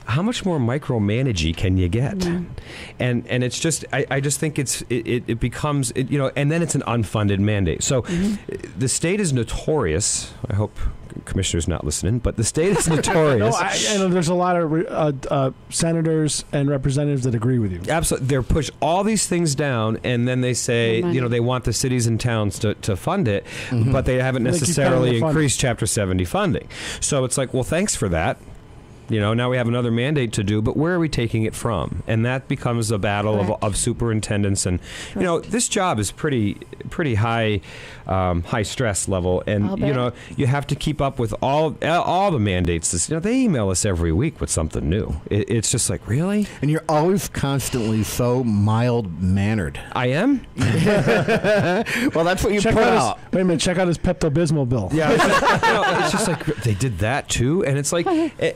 S11: how much more micromanagey can you get? And it's just, I just think it becomes, you know, and then it's an unfunded mandate. So the state is notorious. I hope Commissioner's not listening, but the state is notorious.
S2: I know there's a lot of senators and representatives that agree with you.
S11: Absolutely. They're push all these things down, and then they say, you know, they want the cities and towns to fund it, but they haven't
S2: They keep
S11: necessarily
S2: cutting the
S11: increased Chapter 70 funding. So it's like, well, thanks for that. You know, now we have another mandate to do, but where are we taking it from? And that becomes a battle of superintendents. And, you know, this job is pretty high stress level. And, you know, you have to keep up with all the mandates. You know, they email us every week with something new. It's just like, really?
S5: And you're always constantly so mild-mannered.
S11: I am?
S5: Well, that's what you put out.
S2: Wait a minute, check out his Pepto-Bismol bill.
S11: Yeah, it's just like, they did that too? And it's like,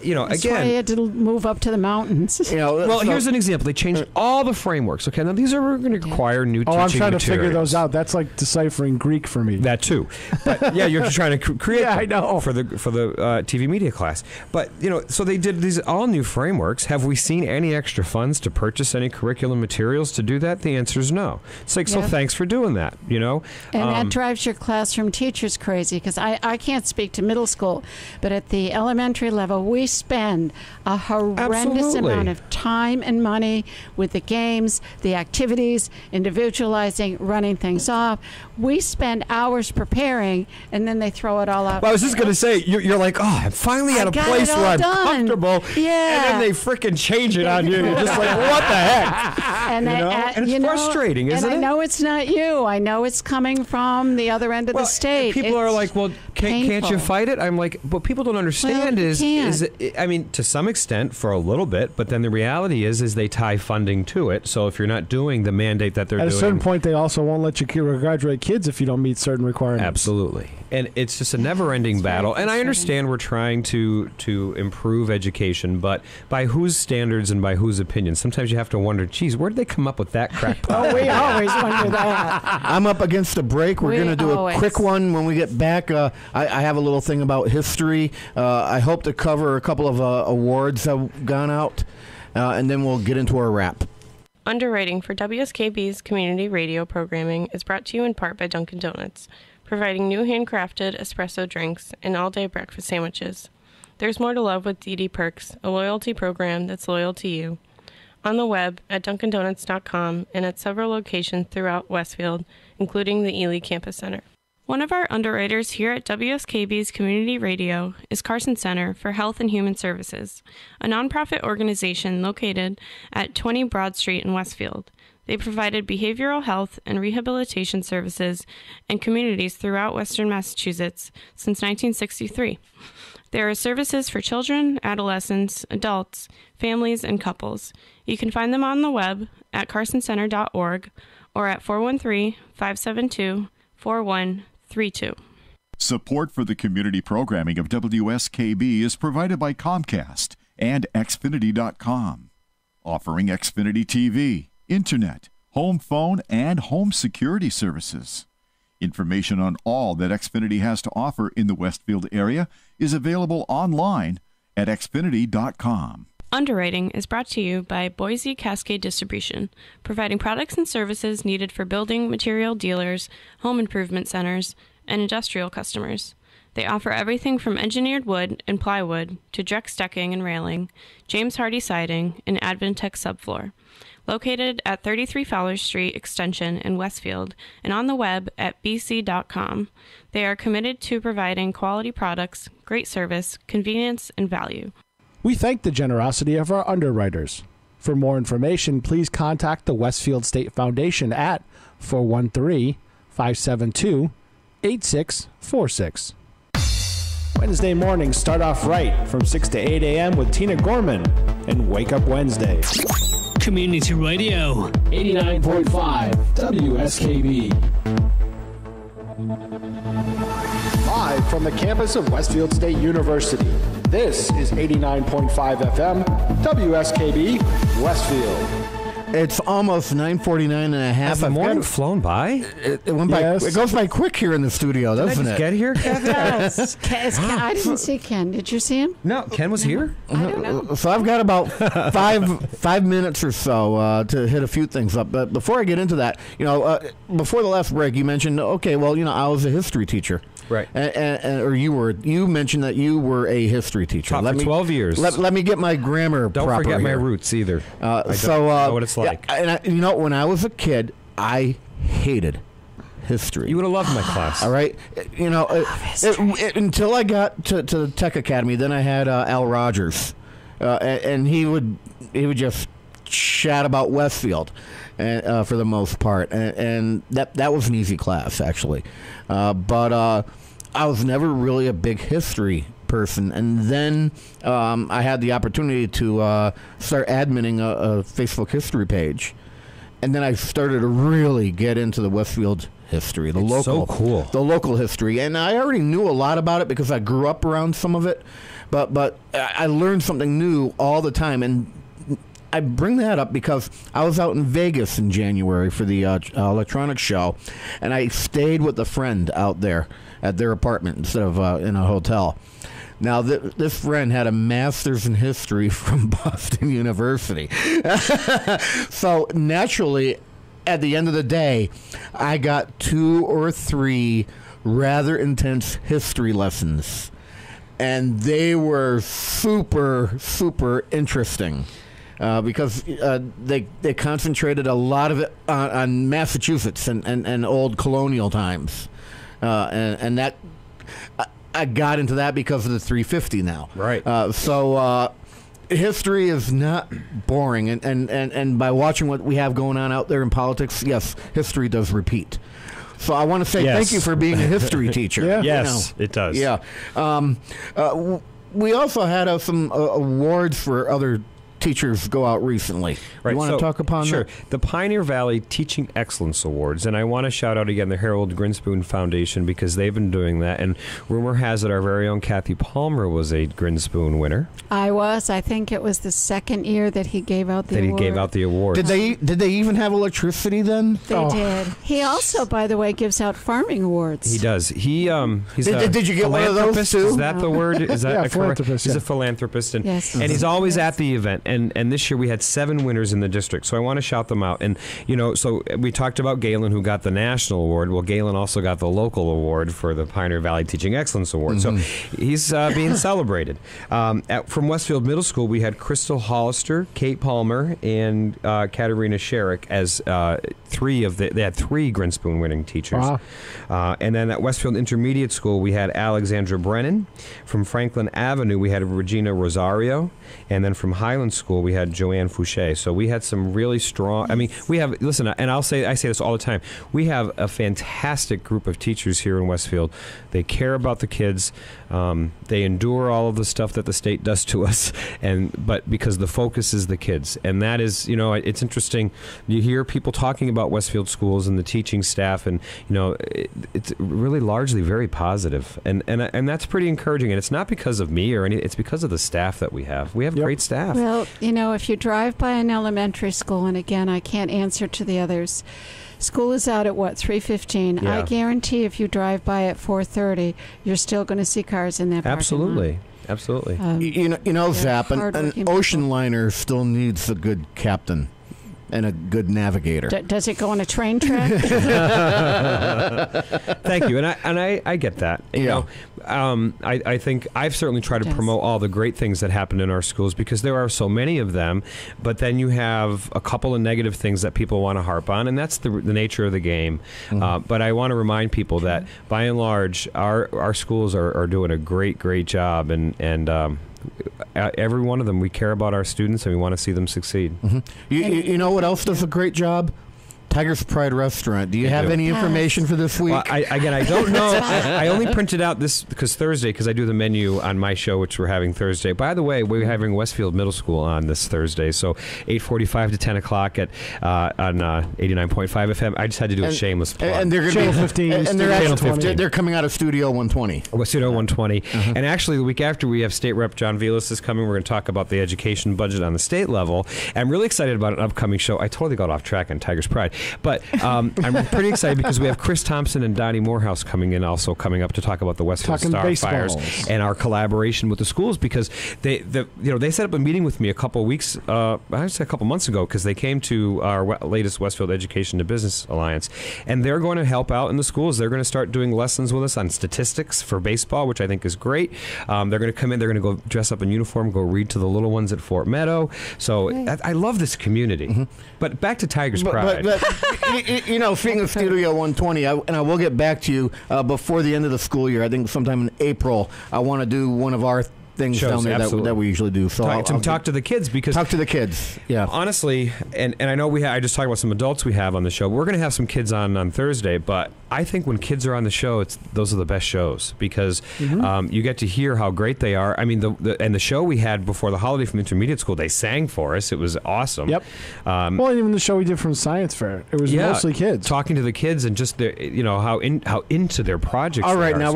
S11: you know,
S7: That's
S11: again,
S7: why he had to move up to the mountains.
S5: You know,
S11: well, here's an example. They changed all the frameworks. Okay, now these are going to require new teaching
S2: I'm trying to figure
S11: materials.
S2: those out. That's like deciphering Greek for me.
S11: That too. But yeah, you're trying to create
S2: Yeah, I
S11: them
S2: know.
S11: for the TV media class. But, you know, so they did these all new frameworks. Have we seen any extra funds to purchase any curriculum materials to do that? The answer is no. It's like, so
S7: Yeah.
S11: thanks for doing that, you know?
S7: And that drives your classroom teachers crazy, because I can't speak to middle school, but at the elementary level, we spend a horrendous
S11: Absolutely.
S7: amount of time and money with the games, the activities, individualizing, running things off. We spend hours preparing, and then they throw it all out.
S11: Well, I was just going to say, you're like, oh, I'm finally at a
S7: got
S11: place
S7: it
S11: where
S7: all
S11: I'm
S7: done.
S11: comfortable.
S7: Yeah.
S11: And then they freaking change it on you. You're just like, what the heck?
S7: And,
S11: You know? And it's frustrating, isn't
S7: and
S11: it?
S7: I know it's not you. I know it's coming from the other end of the state.
S11: People are
S7: It's
S11: like, well, can't you
S7: painful.
S11: fight it? I'm like, what people don't understand
S7: Well, you
S11: is
S7: can't.
S11: it, I mean, to some extent, for a little bit, but then the reality is they tie funding to it. So if you're not doing the mandate that they're
S2: At
S11: doing,
S2: a certain point, they also won't let you graduate kids if you don't meet certain requirements.
S11: absolutely. And it's just a never-ending battle. And I understand we're trying to improve education, but by whose standards and by whose opinion? Sometimes you have to wonder, geez, where did they come up with that crackpot?
S7: Oh, we always wonder that.
S5: I'm up against a break. We're
S7: We
S5: going to do
S7: always.
S5: a quick one when we get back. I have a little thing about history. I hope to cover a couple of awards that have gone out, and then we'll get into our wrap.
S9: Underwriting for WSKB's community radio programming is brought to you in part by Dunkin' Donuts, providing new handcrafted espresso drinks and all-day breakfast sandwiches. There's more to love with DD Perks, a loyalty program that's loyal to you. On the web at DunkinDonuts.com and at several locations throughout Westfield, including the Ely Campus Center. One of our underwriters here at WSKB's Community Radio is Carson Center for Health and Human Services, a nonprofit organization located at 20 Broad Street in Westfield. They provided behavioral health and rehabilitation services in communities throughout Western Massachusetts since 1963. There are services for children, adolescents, adults, families, and couples. You can find them on the web at carsoncenter.org or at 413-572-4132.
S14: Support for the community programming of WSKB is provided by Comcast and Xfinity.com, offering Xfinity TV, Internet, home phone, and home security services. Information on all that Xfinity has to offer in the Westfield area is available online at Xfinity.com.
S9: Underwriting is brought to you by Boise Cascade Distribution, providing products and services needed for building material dealers, home improvement centers, and industrial customers. They offer everything from engineered wood and plywood to Drex decking and railing, James Hardy siding, and Advantech subfloor. Located at 33 Fowler Street Extension in Westfield and on the web at bc.com. They are committed to providing quality products, great service, convenience, and value.
S2: We thank the generosity of our underwriters. For more information, please contact the Westfield State Foundation at 413-572-8255. 8646. Wednesday mornings start off right from 6 to 8 a.m. with Tina Gorman and Wake Up Wednesday.
S3: Community Radio.
S4: 89.5 WSKB.
S2: Live from the campus of Westfield State University, this is 89.5 FM, WSKB, Westfield.
S5: It's almost 9:49 and a half.
S11: Has the morning flown by?
S5: It went by. It goes by quick here in the studio, doesn't it?
S11: Get here,
S7: It does. I didn't see Ken. Did you see him?
S11: No, Ken was here.
S7: I don't know.
S5: So I've got about five minutes or so to hit a few things up. But before I get into that, before the last break, you mentioned, okay, well, I was a history teacher.
S11: Right.
S5: Or you mentioned that you were a history teacher.
S11: Taught for 12 years.
S5: Let me get my grammar
S11: Don't
S5: proper
S11: forget my
S5: here.
S11: roots either. I don't
S5: so
S11: know what it's like.
S5: Yeah, and when I was a kid, I hated history.
S11: You would have loved my class.
S5: All right. Until I got to the Tech Academy, then I had Al Rogers, and he would just chat about Westfield, for the most part, and that was an easy class actually, but I was never really a big history person, and then I had the opportunity to start adminning a Facebook history page, and then I started to really get into the Westfield history, the local history, and I already knew a lot about it because I grew up around some of it, but I learned something new all the time. And I bring that up because I was out in Vegas in January for the electronics show, and I stayed with a friend out there at their apartment instead of in a hotel. Now, this friend had a master's in history from Boston University. So, naturally, at the end of the day, I got 2 or 3 rather intense history lessons. And they were super, super interesting. Because they concentrated a lot of it on Massachusetts and old colonial times. And that... I got into that because of the 350 now.
S11: Right.
S5: So history is not boring. And by watching what we have going on out there in politics, yes, history does repeat. So I want to say thank you for being a history teacher.
S11: Yes, it does.
S5: Yeah. We also had some awards for other teachers go out recently.
S11: Right.
S5: You want to talk upon
S11: Sure.
S5: that?
S11: The Pioneer Valley Teaching Excellence Awards, and I want to shout out again the Harold Grinspoon Foundation because they've been doing that, and rumor has it our very own Kathy Palmer was a Grinspoon winner.
S7: I think it was the second year that he gave out the award.
S5: Did they even have electricity then?
S7: They did. He also, by the way, gives out farming awards.
S11: He does. He's
S5: did you get one of those too?
S11: Is that the word? Is that
S2: Yeah,
S11: correct?
S2: philanthropist,
S11: He's
S2: yeah.
S11: a philanthropist, and
S7: Yes.
S11: and he's always at the event. And this year we had 7 winners in the district, so I want to shout them out. And so we talked about Galen, who got the national award. Well, Galen also got the local award for the Pioneer Valley Teaching Excellence Award. So he's being celebrated. From Westfield Middle School, we had Crystal Hollister, Kate Palmer, and Katerina Sherrick as they had 3 Grinspoon winning teachers.
S2: Wow.
S11: And then at Westfield Intermediate School, we had Alexandra Brennan. From Franklin Avenue, we had Regina Rosario. And then from Highland School, we had Joanne Fouché. So we had some really strong. I mean, and I say this all the time. We have a fantastic group of teachers here in Westfield. They care about the kids. They endure all of the stuff that the state does to us, but because the focus is the kids, and that is, it's interesting. You hear people talking about Westfield schools and the teaching staff, and it's really largely very positive, and that's pretty encouraging. And it's not because of me or anything; it's because of the staff that we have. We have great staff.
S7: Well, if you drive by an elementary school, and again, I can't answer to the others. School is out at 3:15.
S11: Yeah.
S7: I guarantee if you drive by at 4:30, you're still going to see cars in that parking lot.
S11: Absolutely.
S5: Zap, an ocean liner still needs a good captain and a good navigator.
S7: Does it go on a train track?
S11: Thank you, and I get that. I think I've certainly tried to promote all the great things that happen in our schools because there are so many of them. But then you have a couple of negative things that people want to harp on, and that's the nature of the game. But I want to remind people that by and large, our schools are doing a great job, and every one of them, we care about our students and we want to see them succeed.
S5: You know what else does a great job? Tiger's Pride Restaurant. Do you have any information for this week?
S11: Well, I don't know. I only printed out this because I do the menu on my show, which we're having Thursday. By the way, we're having Westfield Middle School on this Thursday, so 8:45 to 10 o'clock on 89.5 FM. I just had to do a shameless plug.
S5: And they're going to be 15. And they're coming out of Studio 120.
S11: Studio 120. And actually, the week after, we have State Rep John Velas is coming. We're going to talk about the education budget on the state level. I'm really excited about an upcoming show. I totally got off track on Tiger's Pride. But I'm pretty excited because we have Chris Thompson and Donnie Morehouse coming up to talk about the Westfield Starfires and our collaboration with the schools, because they set up a meeting with me a couple months ago, because they came to our latest Westfield Education to Business Alliance, and they're going to help out in the schools. They're going to start doing lessons with us on statistics for baseball, which I think is great. They're going to come in. They're going to go dress up in uniform, go read to the little ones at Fort Meadow. So I love this community. But back to Tiger's Pride.
S5: Speaking of Studio 120, and I will get back to you before the end of the school year. I think sometime in April, I want to do one of our things down there that we usually do. So
S11: talk to the kids, because
S5: talk to the kids. Yeah, honestly,
S11: and I know I just talked about some adults we have on the show. We're going to have some kids on Thursday, but I think when kids are on the show, those are the best shows, because you get to hear how great they are. I mean, the show we had before the holiday from intermediate school, they sang for us. It was awesome.
S2: Yep. Well, even the show we did from Science Fair, it was mostly kids
S11: talking to the kids, and just how into their projects.
S5: All right, now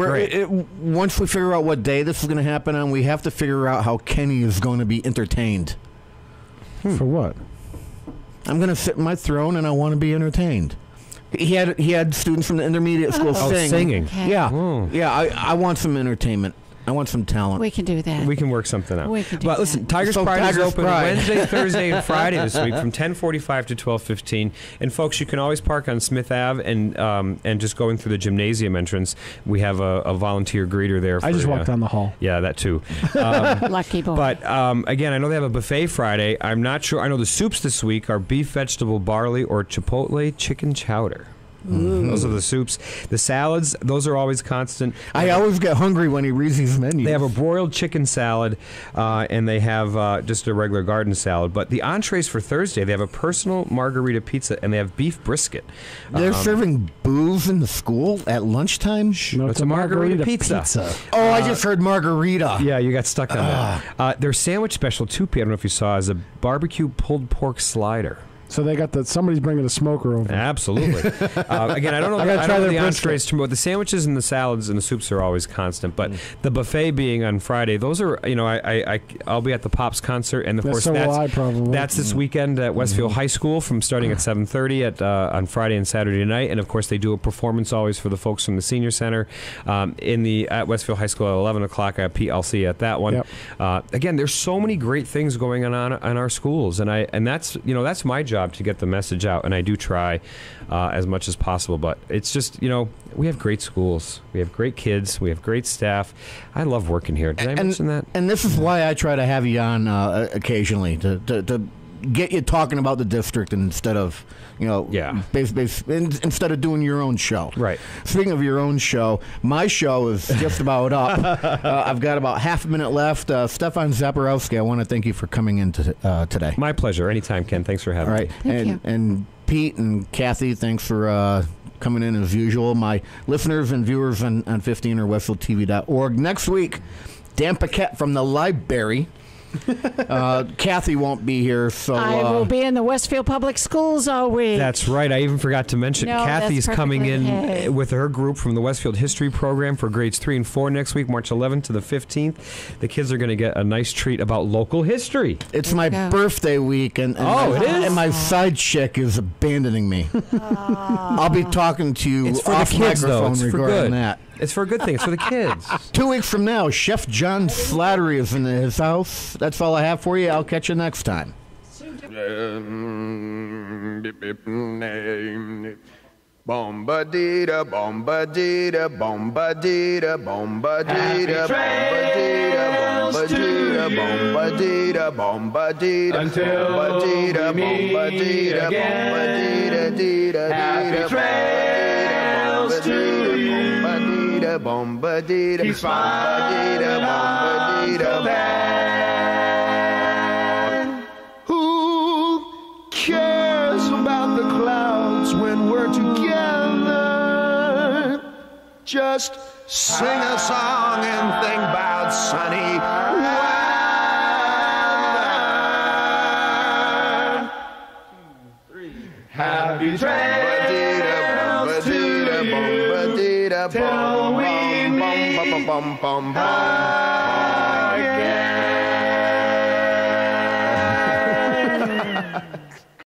S5: once we figure out what day this is going to happen on, we have to figure out how Kenny is going to be entertained.
S2: For what?
S5: I'm going to sit in my throne, and I want to be entertained. He had students from the intermediate school
S11: singing.
S7: Okay.
S5: Yeah. I want some entertainment. I want some talent.
S7: We can do that.
S11: We can work something out.
S7: We can do
S11: but
S7: that.
S11: Listen, Tiger's Pride is open Wednesday, Thursday, and Friday this week from 10:45 to 12:15. And folks, you can always park on Smith Ave and just going through the gymnasium entrance. We have a volunteer greeter there.
S2: I just walked down the hall.
S11: Yeah, that too.
S7: Lucky boy.
S11: But again, I know they have a buffet Friday. I'm not sure. I know the soups this week are beef, vegetable, barley, or chipotle chicken chowder. Those are the soups. The salads, those are always constant.
S5: I always get hungry when he reads these menus.
S11: They have a broiled chicken salad, and they have just a regular garden salad. But the entrees for Thursday, they have a personal margarita pizza, and they have beef brisket.
S5: They're serving booze in the school at lunchtime?
S11: No, it's a margarita pizza.
S5: Oh, I just heard margarita.
S11: Yeah, you got stuck on that. Their sandwich special, too, I don't know if you saw, is a barbecue pulled pork slider.
S2: So they got somebody's bringing a smoker over.
S11: Absolutely. Again, I don't know the entrees, but the sandwiches and the salads and the soups are always constant. But the buffet being on Friday, those are, I'll be at the Pops concert, and of course that's this weekend at Westfield High School starting at 7:30 on Friday and Saturday night. And of course they do a performance always for the folks from the senior center at Westfield High School at 11 o'clock. I'll see you at that one. Yep. Again, there's so many great things going on in our schools, and that's my job to get the message out, and I do try as much as possible. But it's just, we have great schools, we have great kids, we have great staff. I love working here. Did I mention that? And
S5: this is why I try to have you on occasionally to get you talking about the district instead of instead of doing your own show.
S11: Right.
S5: Speaking of your own show, my show is just about up. I've got about half a minute left. Stefan Zaporowski, I want to thank you for coming in today.
S11: My pleasure. Anytime, Ken. Thanks for having me.
S7: Thank you.
S5: And Pete and Kathy, thanks for coming in as usual. My listeners and viewers on 15 or WestfieldTV.org. Next week, Dan Paquette from the library. Kathy won't be here, so
S7: I will be in the Westfield Public Schools all week.
S11: That's right. I even forgot to mention Kathy's coming in with her group from the Westfield History Program for grades 3 and 4 next week, March 11th to the 15th. The kids are going to get a nice treat about local history.
S5: It's my birthday week, and
S11: it is?
S5: And my side chick is abandoning me. I'll be talking to you off microphone regarding that.
S11: It's for a good thing. It's for the kids.
S5: 2 weeks from now, Chef John Slattery is in his house. That's all I have for you. I'll catch you next time.
S17: Bomba-dee-da, bomba-dee-da, bomba-dee-da, bomba-dee-da, bomba-dee-da, bomba-dee-da, bomba-dee-da,
S8: until we meet again. Happy trails to you. Keep smiling until then.
S17: Who cares about the clouds just sing a song and think about sunny weather. Happy trails to you till we meet again.